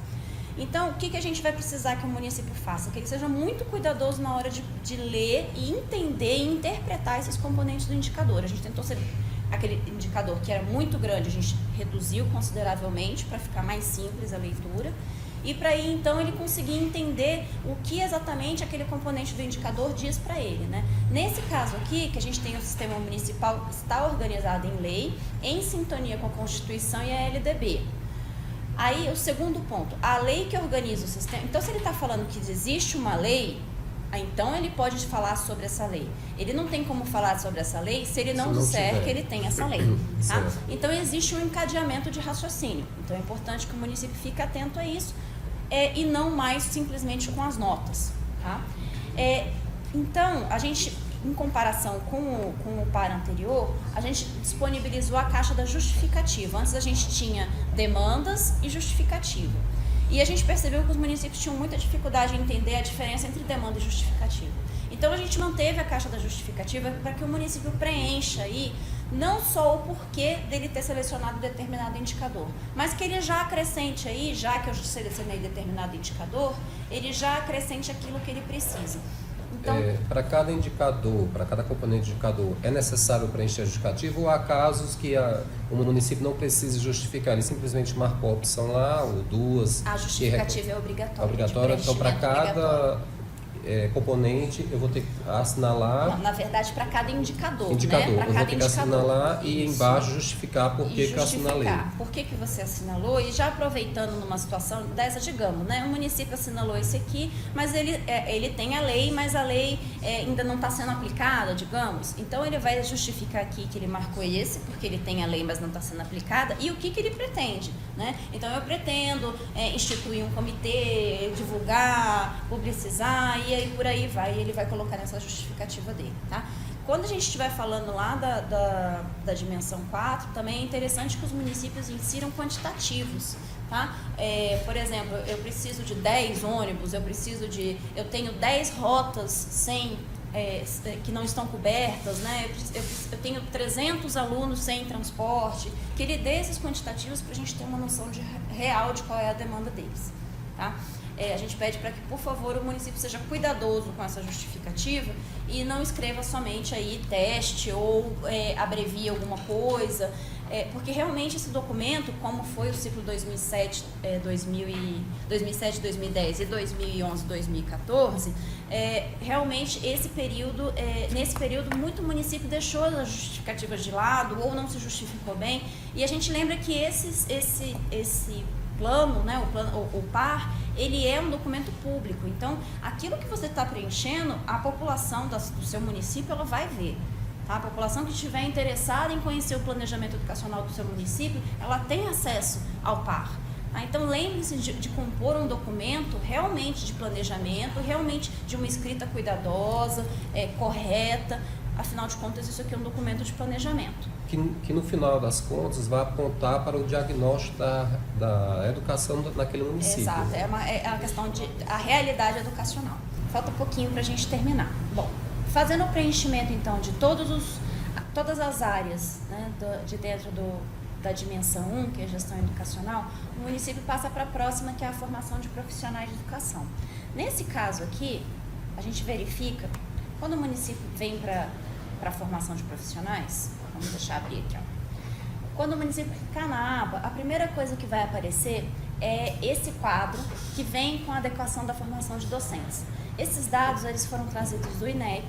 Então, o que a gente vai precisar que o município faça? Que ele seja muito cuidadoso na hora de ler e entender e interpretar esses componentes do indicador. A gente tentou ser aquele indicador que era muito grande, a gente reduziu consideravelmente para ficar mais simples a leitura. E para aí, então, ele conseguir entender o que exatamente aquele componente do indicador diz para ele, né? Nesse caso aqui, que a gente tem o sistema municipal está organizado em lei, em sintonia com a Constituição e a LDB. Aí, o segundo ponto, a lei que organiza o sistema... Então, se ele está falando que existe uma lei, então ele pode falar sobre essa lei. Ele não tem como falar sobre essa lei se ele não disser que ele tem essa lei. Tá? Então, existe um encadeamento de raciocínio. Então, é importante que o município fique atento a isso e não mais simplesmente com as notas. Tá? Então, a gente, em comparação com o par anterior, a gente disponibilizou a caixa da justificativa. Antes a gente tinha demandas e justificativa. E a gente percebeu que os municípios tinham muita dificuldade em entender a diferença entre demanda e justificativa. Então, a gente manteve a caixa da justificativa para que o município preencha aí não só o porquê dele ter selecionado determinado indicador, mas que ele já acrescente aí, já que eu selecionei determinado indicador, ele já acrescente aquilo que ele precisa. Então, para indicador, para cada componente de indicador, é necessário preencher a justificativa ou há casos que o município não precisa justificar, ele simplesmente marcou a opção lá, ou duas... A justificativa é obrigatória. Obrigatória, então para cada componente eu vou ter que assinalar... Não, na verdade, para cada indicador, né? Eu vou ter que assinalar e embaixo justificar por que eu assinalei. Por que você assinalou, e já aproveitando numa situação dessa, digamos, né? O município assinalou esse aqui, mas ele tem a lei, mas a lei ainda não está sendo aplicada, digamos. Então, ele vai justificar aqui que ele marcou esse, porque ele tem a lei, mas não está sendo aplicada, e o que ele pretende, né? Então, eu pretendo instituir um comitê, divulgar, publicizar, e aí por aí vai, ele vai colocar nessa justificativa dele, tá? Quando a gente estiver falando lá da dimensão 4, também é interessante que os municípios insiram quantitativos, tá? Por exemplo, eu preciso de 10 ônibus, eu tenho 10 rotas que não estão cobertas, né? Eu tenho 300 alunos sem transporte, que ele dê esses quantitativos para a gente ter uma noção real de qual é a demanda deles, tá? A gente pede para que, por favor, o município seja cuidadoso com essa justificativa e não escreva somente aí teste ou abrevie alguma coisa, porque realmente esse documento, como foi o ciclo 2007, 2010 e 2011, 2014, realmente nesse período muito município deixou as justificativas de lado ou não se justificou bem, e a gente lembra que esse plano, né, o PAR, ele é um documento público. Então, aquilo que você está preenchendo, a população do seu município, ela vai ver. Tá? A população que estiver interessada em conhecer o planejamento educacional do seu município, ela tem acesso ao PAR. Tá? Então, lembre-se de compor um documento realmente de planejamento, realmente de uma escrita cuidadosa, correta. Afinal de contas, isso aqui é um documento de planejamento. Que no final das contas vai apontar para o diagnóstico da educação naquele município. Exato, é a questão a realidade educacional. Falta um pouquinho para a gente terminar. Bom, fazendo o preenchimento então de todas as áreas, né, de dentro da dimensão 1, que é a gestão educacional, o município passa para a próxima, que é a formação de profissionais de educação. Nesse caso aqui, a gente verifica, quando o município vem para a formação de profissionais, vamos deixar abrir aqui, ó. Quando o município clicar na aba, a primeira coisa que vai aparecer é esse quadro que vem com a adequação da formação de docentes. Esses dados, eles foram trazidos do INEP,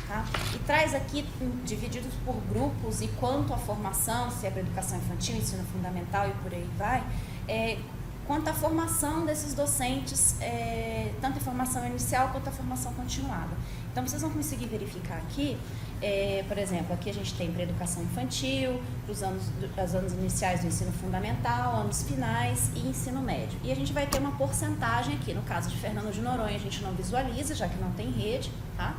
tá? E traz aqui, divididos por grupos e quanto à formação, se é para educação infantil, ensino fundamental e por aí vai, quanto à formação desses docentes, tanto a formação inicial quanto a formação continuada. Então, vocês vão conseguir verificar aqui, por exemplo, aqui a gente tem para educação infantil, para os anos iniciais do ensino fundamental, anos finais e ensino médio. E a gente vai ter uma porcentagem aqui, no caso de Fernando de Noronha, a gente não visualiza, já que não tem rede, tá?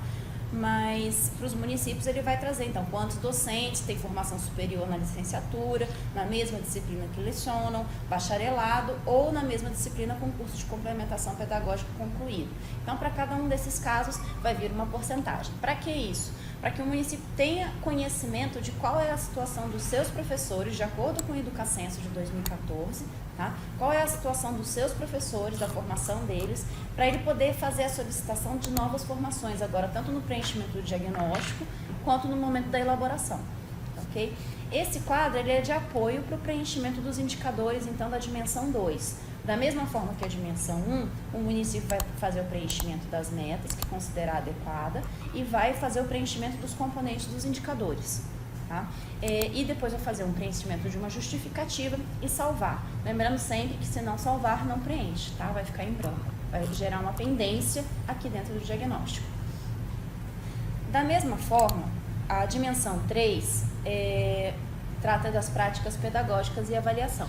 Mas para os municípios ele vai trazer, então, quantos docentes têm formação superior na licenciatura, na mesma disciplina que lecionam, bacharelado ou na mesma disciplina com curso de complementação pedagógica concluído. Então, para cada um desses casos vai vir uma porcentagem. Para que isso? Para que o município tenha conhecimento de qual é a situação dos seus professores, de acordo com o Educacenso de 2014, Tá? Qual é a situação dos seus professores, da formação deles, para ele poder fazer a solicitação de novas formações, agora tanto no preenchimento do diagnóstico, quanto no momento da elaboração. Okay? Esse quadro ele é de apoio para o preenchimento dos indicadores, então, da dimensão 2. Da mesma forma que a dimensão 1, o município vai fazer o preenchimento das metas, que considerar adequada, e vai fazer o preenchimento dos componentes dos indicadores. Tá? E depois vai fazer um preenchimento de uma justificativa e salvar. Lembrando sempre que se não salvar, não preenche, tá? Vai ficar em branco. Vai gerar uma pendência aqui dentro do diagnóstico. Da mesma forma, a dimensão 3 trata das práticas pedagógicas e avaliação.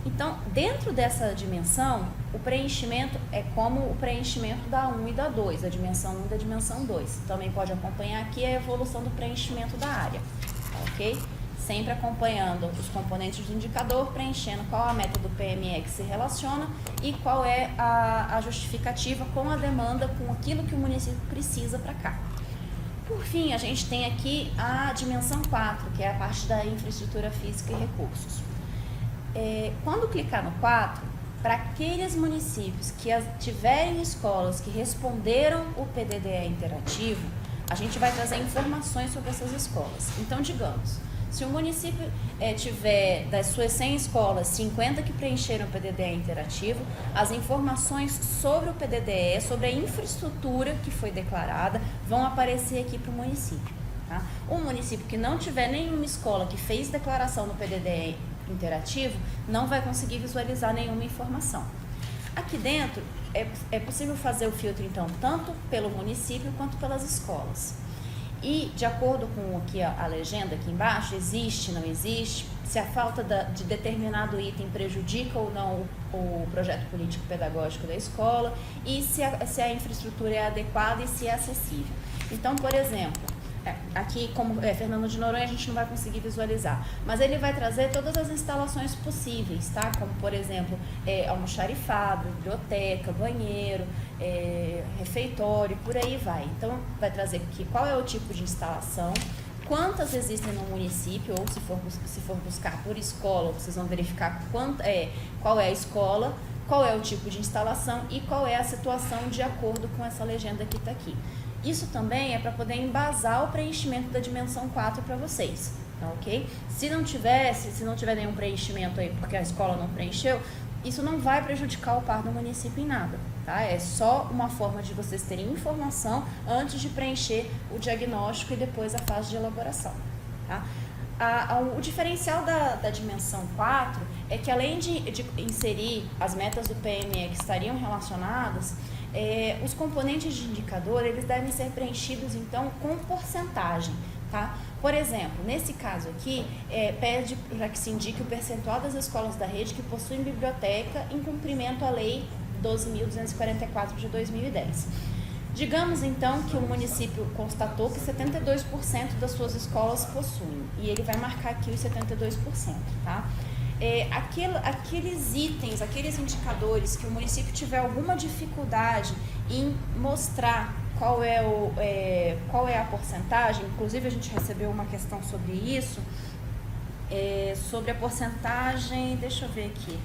Então, dentro dessa dimensão, o preenchimento é como o preenchimento da 1 e da 2, da dimensão 1 e da dimensão 2. Também pode acompanhar aqui a evolução do preenchimento da área. Ok? Sempre acompanhando os componentes do indicador, preenchendo qual a meta do PME que se relaciona e qual é a justificativa com a demanda, com aquilo que o município precisa para cá. Por fim, a gente tem aqui a dimensão 4, que é a parte da infraestrutura física e recursos. Quando clicar no 4, para aqueles municípios que tiverem escolas que responderam o PDDE interativo, a gente vai trazer informações sobre essas escolas. Então, digamos, se o município tiver, das suas 100 escolas, 50 que preencheram o PDDE interativo, as informações sobre o PDDE, sobre a infraestrutura que foi declarada, vão aparecer aqui para o município. Tá? O município que não tiver nenhuma escola que fez declaração no PDDE interativo, não vai conseguir visualizar nenhuma informação. Aqui dentro, é possível fazer o filtro, então, tanto pelo município quanto pelas escolas. E, de acordo com aqui a legenda aqui embaixo, existe, não existe, se a falta de determinado item prejudica ou não o projeto político-pedagógico da escola e se a infraestrutura é adequada e se é acessível. Então, por exemplo, aqui, como Fernando de Noronha, a gente não vai conseguir visualizar, mas ele vai trazer todas as instalações possíveis, tá? Como, por exemplo, almoxarifado, biblioteca, banheiro, refeitório, por aí vai. Então, vai trazer aqui qual é o tipo de instalação, quantas existem no município, ou se for buscar por escola, vocês vão verificar qual é a escola, qual é o tipo de instalação e qual é a situação de acordo com essa legenda que está aqui. Isso também é para poder embasar o preenchimento da dimensão 4 para vocês, tá, ok? Se não tiver nenhum preenchimento aí porque a escola não preencheu, isso não vai prejudicar o PAR do município em nada, tá? É só uma forma de vocês terem informação antes de preencher o diagnóstico e depois a fase de elaboração, tá? O diferencial da dimensão 4 é que além de inserir as metas do PME que estariam relacionadas, os componentes de indicador, eles devem ser preenchidos, então, com porcentagem, tá? Por exemplo, nesse caso aqui, pede para que se indique o percentual das escolas da rede que possuem biblioteca em cumprimento à Lei 12.244 de 2010. Digamos, então, que o município constatou que 72% das suas escolas possuem, e ele vai marcar aqui os 72%, tá? Aqueles itens, aqueles indicadores que o município tiver alguma dificuldade em mostrar qual é a porcentagem, inclusive a gente recebeu uma questão sobre isso, sobre a porcentagem, deixa eu ver aqui,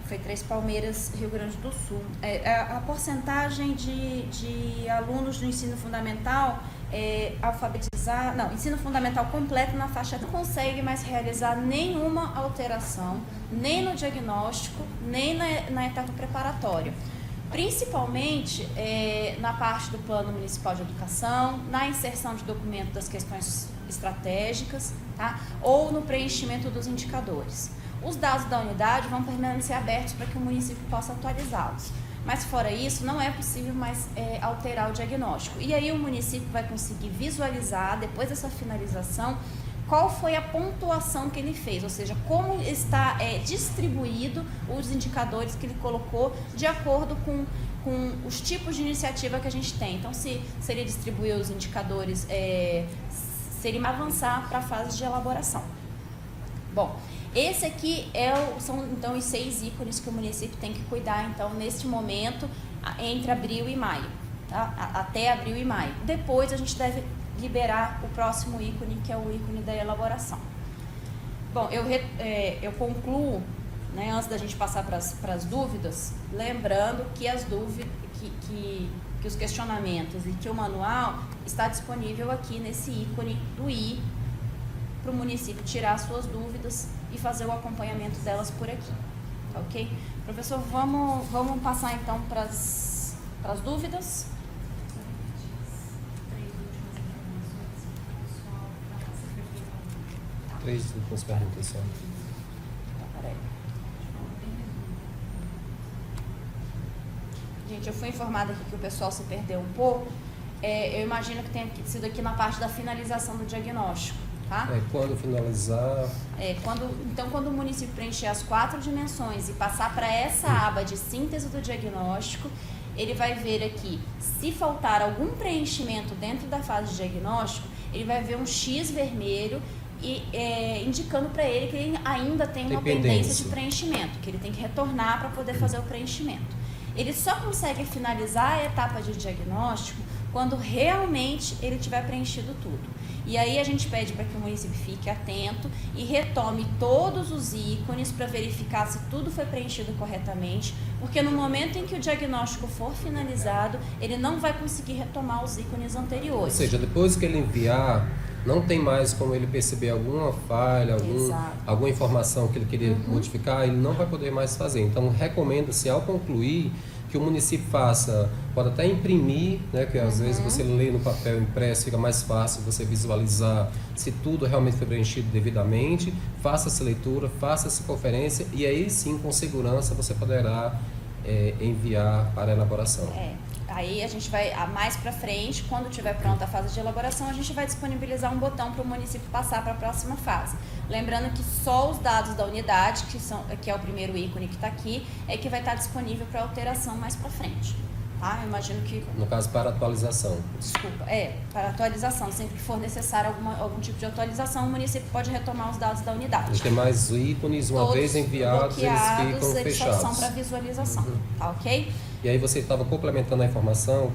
foi Três Palmeiras, Rio Grande do Sul, a porcentagem de alunos do ensino fundamental ensino fundamental completo na faixa não consegue mais realizar nenhuma alteração, nem no diagnóstico, nem na etapa preparatória. Principalmente na parte do Plano Municipal de Educação, na inserção de documento das questões estratégicas, tá? Ou no preenchimento dos indicadores. Os dados da unidade vão permanecer abertos para que o município possa atualizá-los. Mas fora isso, não é possível mais alterar o diagnóstico. E aí o município vai conseguir visualizar, depois dessa finalização, qual foi a pontuação que ele fez, ou seja, como está distribuído os indicadores que ele colocou de acordo com os tipos de iniciativa que a gente tem. Então, se ele distribuiu os indicadores, se ele avançar para a fase de elaboração. Bom, esse aqui são então os 6 ícones que o município tem que cuidar, então, neste momento, entre abril e maio, tá? Até abril e maio. Depois a gente deve liberar o próximo ícone, que é o ícone da elaboração. Bom, eu concluo né, antes da gente passar para as dúvidas, lembrando que as dúvidas, que os questionamentos e que o manual está disponível aqui nesse ícone do i, para o município tirar suas dúvidas e fazer o acompanhamento delas por aqui, tá ok? Professor, vamos passar então para as dúvidas. Três últimas perguntas só. Peraí. Gente, eu fui informada aqui que o pessoal se perdeu um pouco. Eu imagino que tenha sido aqui na parte da finalização do diagnóstico, tá? Quando finalizar... Quando o município preencher as 4 dimensões e passar para essa aba de síntese do diagnóstico, ele vai ver aqui, se faltar algum preenchimento dentro da fase de diagnóstico, ele vai ver um X vermelho e indicando para ele que ele ainda tem uma pendência de preenchimento, que ele tem que retornar para poder fazer o preenchimento. Ele só consegue finalizar a etapa de diagnóstico quando realmente ele tiver preenchido tudo. E aí a gente pede para que o município fique atento e retome todos os ícones para verificar se tudo foi preenchido corretamente, porque no momento em que o diagnóstico for finalizado, ele não vai conseguir retomar os ícones anteriores. Ou seja, depois que ele enviar, não tem mais como ele perceber alguma falha, alguma informação que ele queria modificar, ele não vai poder mais fazer. Então, recomenda-se, ao concluir, que o município faça, pode até imprimir, né, que às vezes você lê no papel impresso, fica mais fácil você visualizar se tudo realmente foi preenchido devidamente, faça essa leitura, faça essa conferência e aí sim, com segurança, você poderá enviar para a elaboração. Aí a gente vai, mais para frente, quando tiver pronta a fase de elaboração, a gente vai disponibilizar um botão para o município passar para a próxima fase. Lembrando que só os dados da unidade, que é o primeiro ícone que está aqui, é que vai estar disponível para alteração mais para frente. Tá? Eu imagino que... No caso, para atualização. Desculpa, para atualização. Sempre que for necessário algum tipo de atualização, o município pode retomar os dados da unidade. Os demais ícones, uma vez enviados, eles ficam fechados. Só são para visualização, tá ok? E aí você estava complementando a informação,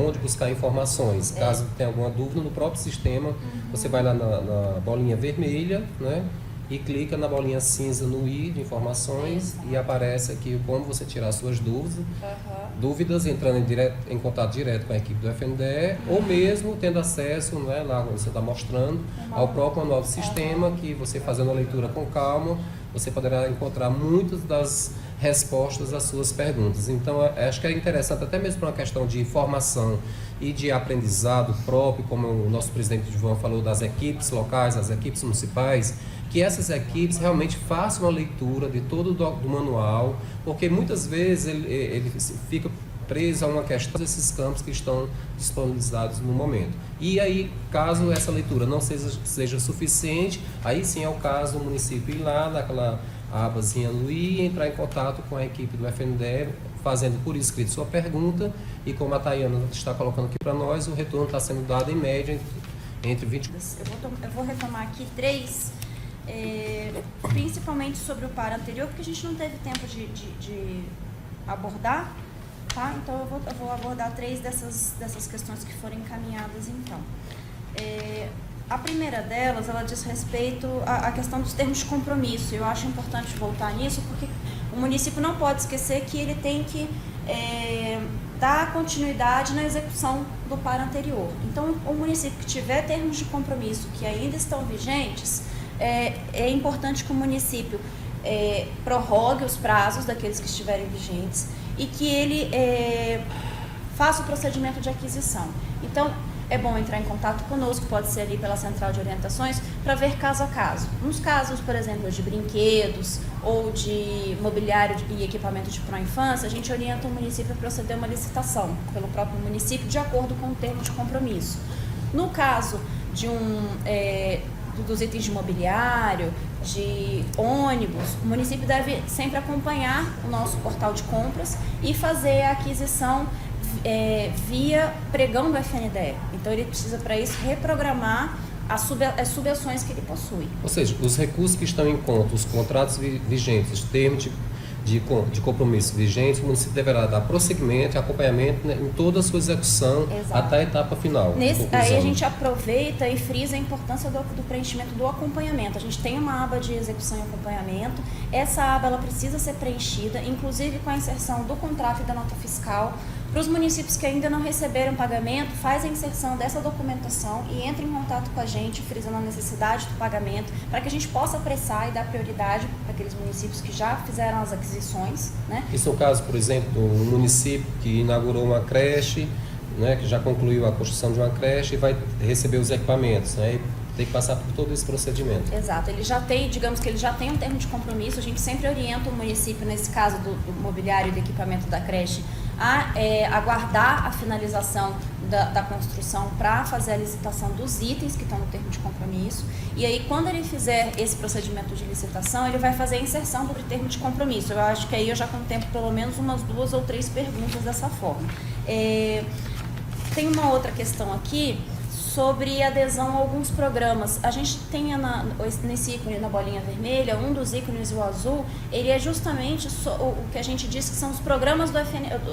onde buscar informações. Caso tenha alguma dúvida, no próprio sistema, você vai lá na bolinha vermelha, né? E clica na bolinha cinza no i de informações e aparece aqui como você tirar suas dúvidas, entrando em contato direto com a equipe do FNDE ou mesmo tendo acesso, né, lá onde você está mostrando, ao próprio manual do sistema, que você fazendo a leitura com calma, você poderá encontrar muitas das respostas às suas perguntas. Então, acho que é interessante, até mesmo para uma questão de formação e de aprendizado próprio, como o nosso presidente João falou, das equipes locais, das equipes municipais, que essas equipes realmente façam uma leitura de todo do manual, porque muitas vezes ele fica preso a uma questão desses campos que estão disponibilizados no momento. E aí, caso essa leitura não seja suficiente, aí sim é o caso do município ir lá naquela abazinha no i e entrar em contato com a equipe do FNDE, fazendo por escrito sua pergunta, e como a Tayana está colocando aqui para nós, o retorno está sendo dado em média entre 20... Eu vou retomar aqui 3, principalmente sobre o par anterior, porque a gente não teve tempo de abordar, tá? Então eu vou abordar 3 dessas questões que foram encaminhadas então. A primeira delas, ela diz respeito à questão dos termos de compromisso. Eu acho importante voltar nisso, porque o município não pode esquecer que ele tem que dar continuidade na execução do par anterior. Então, o município que tiver termos de compromisso que ainda estão vigentes, é importante que o município prorrogue os prazos daqueles que estiverem vigentes e que ele faça o procedimento de aquisição. Então, é bom entrar em contato conosco, pode ser ali pela central de orientações, para ver caso a caso. Nos casos, por exemplo, de brinquedos ou de mobiliário e equipamento de pró-infância, a gente orienta o município a proceder a uma licitação pelo próprio município de acordo com o termo de compromisso. No caso de dos itens de mobiliário, de ônibus, o município deve sempre acompanhar o nosso portal de compras e fazer a aquisição via pregão do FNDE. Então ele precisa para isso reprogramar as subações que ele possui. Ou seja, os recursos que estão em conta, os contratos vigentes, de compromisso vigente, o município deverá dar prosseguimento e acompanhamento, né, em toda a sua execução. Exato. Até a etapa final. Aí a gente aproveita e frisa a importância do preenchimento do acompanhamento. A gente tem uma aba de execução e acompanhamento. Essa aba ela precisa ser preenchida, inclusive com a inserção do contrato e da nota fiscal. Para os municípios que ainda não receberam pagamento, faz a inserção dessa documentação e entra em contato com a gente, frisando a necessidade do pagamento, para que a gente possa apressar e dar prioridade para aqueles municípios que já fizeram as aquisições, né? Isso é o caso, por exemplo, do município que inaugurou uma creche, né, que já concluiu a construção de uma creche e vai receber os equipamentos, né? Tem que passar por todo esse procedimento. Exato, ele já tem, digamos que ele já tem um termo de compromisso, a gente sempre orienta o município, nesse caso do mobiliário e do equipamento da creche, a aguardar a finalização da construção para fazer a licitação dos itens que estão no termo de compromisso. E aí, quando ele fizer esse procedimento de licitação, ele vai fazer a inserção do termo de compromisso. Eu acho que aí eu já contemplo pelo menos umas 2 ou 3 perguntas dessa forma. Tem uma outra questão aqui sobre adesão a alguns programas. A gente tem nesse ícone na bolinha vermelha, um dos ícones, o azul, ele é justamente o que a gente diz que são os programas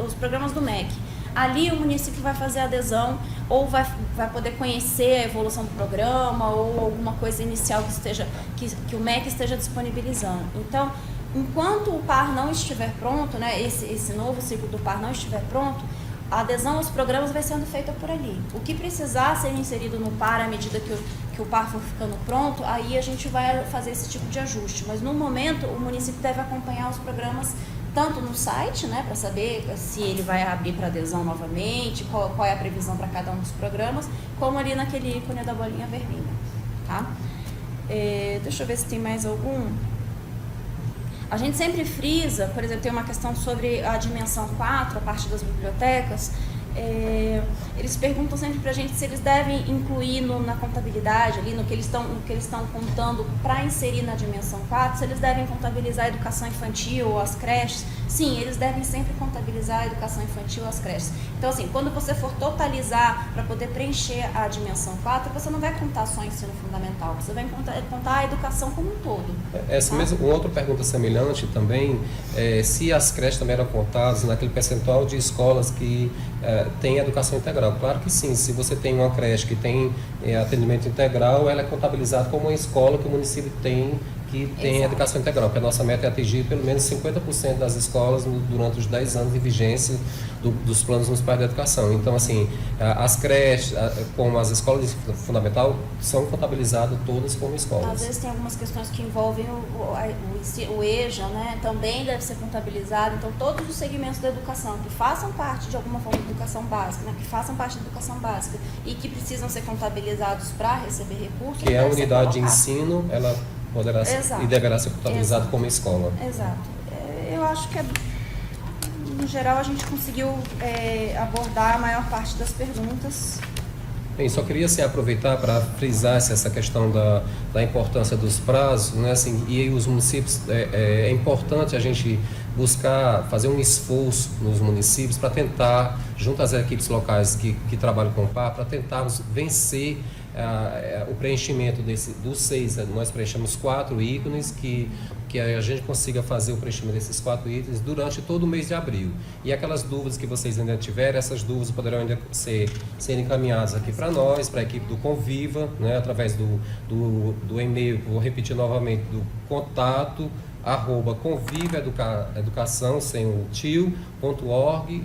os programas do MEC. Ali o município vai fazer adesão ou vai poder conhecer a evolução do programa ou alguma coisa inicial que o MEC esteja disponibilizando. Então, enquanto o PAR não estiver pronto, né, esse novo ciclo do PAR não estiver pronto, a adesão aos programas vai sendo feita por ali. O que precisar ser inserido no PAR à medida que o PAR for ficando pronto, aí a gente vai fazer esse tipo de ajuste. Mas no momento, o município deve acompanhar os programas tanto no site, né, para saber se ele vai abrir para adesão novamente, qual é a previsão para cada um dos programas, como ali naquele ícone da bolinha vermelha. Tá? Deixa eu ver se tem mais algum. A gente sempre frisa, por exemplo, tem uma questão sobre a dimensão 4, a parte das bibliotecas. Eles perguntam sempre para a gente se eles devem incluir na contabilidade, ali no que eles estão contando para inserir na dimensão 4, se eles devem contabilizar a educação infantil ou as creches. Sim, eles devem sempre contabilizar a educação infantil ou as creches. Então, assim, quando você for totalizar para poder preencher a dimensão 4, você não vai contar só o ensino fundamental, você vai contar a educação como um todo. Essa mesma, uma outra pergunta semelhante também, se as creches também eram contadas naquele percentual de escolas que tem educação integral. Claro que sim, se você tem uma creche que tem atendimento integral, ela é contabilizada como uma escola que o município tem que tem Exato. Educação integral, porque a nossa meta é atingir pelo menos 50% das escolas durante os 10 anos de vigência dos planos municipais de educação. Então, assim, as creches, como as escolas de fundamental, são contabilizadas todas como escolas. Às vezes tem algumas questões que envolvem o EJA, né? Também deve ser contabilizado. Então, todos os segmentos da educação que façam parte de alguma forma de educação básica, né? Que façam parte da educação básica e que precisam ser contabilizados para receber recursos. Que é a unidade de ensino, ela poderá ser, e deverá ser contabilizado como escola. Exato. Eu acho que, no geral, a gente conseguiu abordar a maior parte das perguntas. Bem, só queria assim, aproveitar para frisar essa questão da importância dos prazos, né? Assim, e os municípios, é importante a gente buscar fazer um esforço nos municípios para tentar, junto às equipes locais que trabalham com o PAR, para tentarmos vencer o preenchimento dos 6, nós preenchemos 4 ícones, que a gente consiga fazer o preenchimento desses 4 itens durante todo o mês de abril. E aquelas dúvidas que vocês ainda tiverem, essas dúvidas poderão ainda ser encaminhadas aqui para nós, para a equipe do Conviva, né, através do e-mail, vou repetir novamente, do contato @convivaeducação, sem o tio.org.br.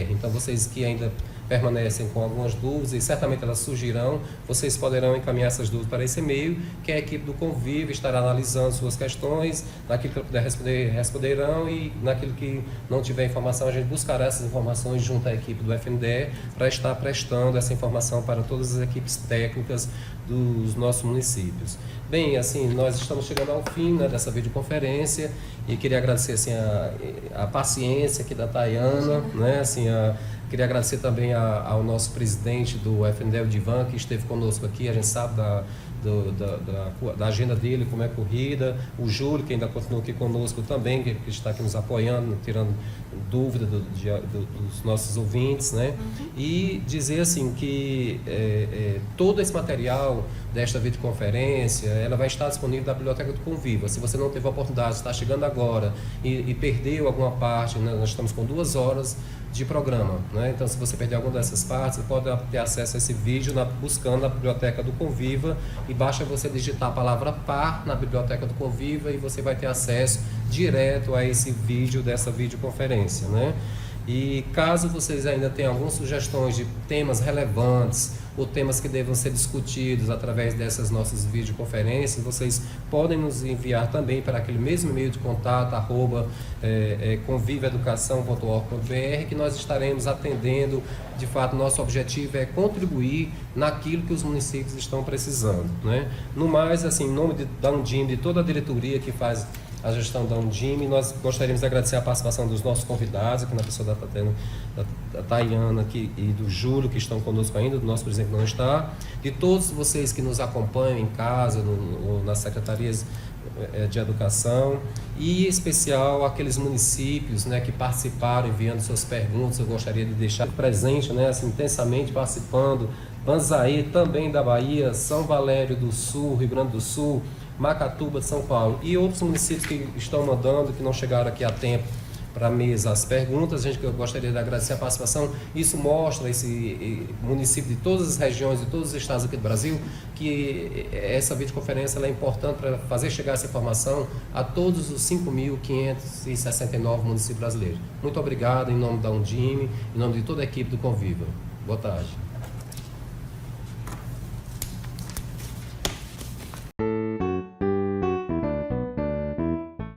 Então, vocês que ainda permanecem com algumas dúvidas, e certamente elas surgirão, vocês poderão encaminhar essas dúvidas para esse e-mail, que a equipe do Convívio estará analisando suas questões, naquilo que puder responder, responderão, e naquilo que não tiver informação, a gente buscará essas informações junto à equipe do FNDE para estar prestando essa informação para todas as equipes técnicas dos nossos municípios. Bem, assim, nós estamos chegando ao fim, né, dessa videoconferência, e queria agradecer assim, a paciência aqui da Tayana, né, assim, queria agradecer também ao nosso presidente do FNDE, o Divan, que esteve conosco aqui. A gente sabe da agenda dele, como é corrida, o Júlio, que ainda continua aqui conosco também, que está aqui nos apoiando, tirando dúvida dos nossos ouvintes, né? E dizer assim que todo esse material desta videoconferência, ela vai estar disponível na Biblioteca do Conviva. Se você não teve a oportunidade, está chegando agora e perdeu alguma parte, né? Nós estamos com 2 horas de programa, né? Então, se você perder alguma dessas partes, você pode ter acesso a esse vídeo buscando na Biblioteca do Conviva, e basta você digitar a palavra par na Biblioteca do Conviva e você vai ter acesso direto a esse vídeo dessa videoconferência, né? E caso vocês ainda tenham algumas sugestões de temas relevantes ou temas que devam ser discutidos através dessas nossas videoconferências, vocês podem nos enviar também para aquele mesmo e-mail de contato, convivaeducação.org.br, que nós estaremos atendendo. De fato, nosso objetivo é contribuir naquilo que os municípios estão precisando, né? No mais, assim, em nome da Undime, de toda a diretoria que faz a gestão da Undime, nós gostaríamos de agradecer a participação dos nossos convidados, aqui na pessoa da Tayana aqui, e do Júlio, que estão conosco ainda, do nosso presidente que não está, de todos vocês que nos acompanham em casa, ou nas secretarias de educação, e em especial aqueles municípios, né, que participaram enviando suas perguntas. Eu gostaria de deixar presente, né, assim, intensamente participando: Banzaí, também da Bahia, São Valério do Sul, Rio Grande do Sul, Macatuba de São Paulo, e outros municípios que estão mandando, que não chegaram aqui a tempo para a mesa as perguntas. Gente, que eu gostaria de agradecer a participação. Isso mostra, esse município de todas as regiões, de todos os estados aqui do Brasil, que essa videoconferência ela é importante para fazer chegar essa informação a todos os 5.569 municípios brasileiros. Muito obrigado, em nome da Undime, em nome de toda a equipe do Conviva. Boa tarde.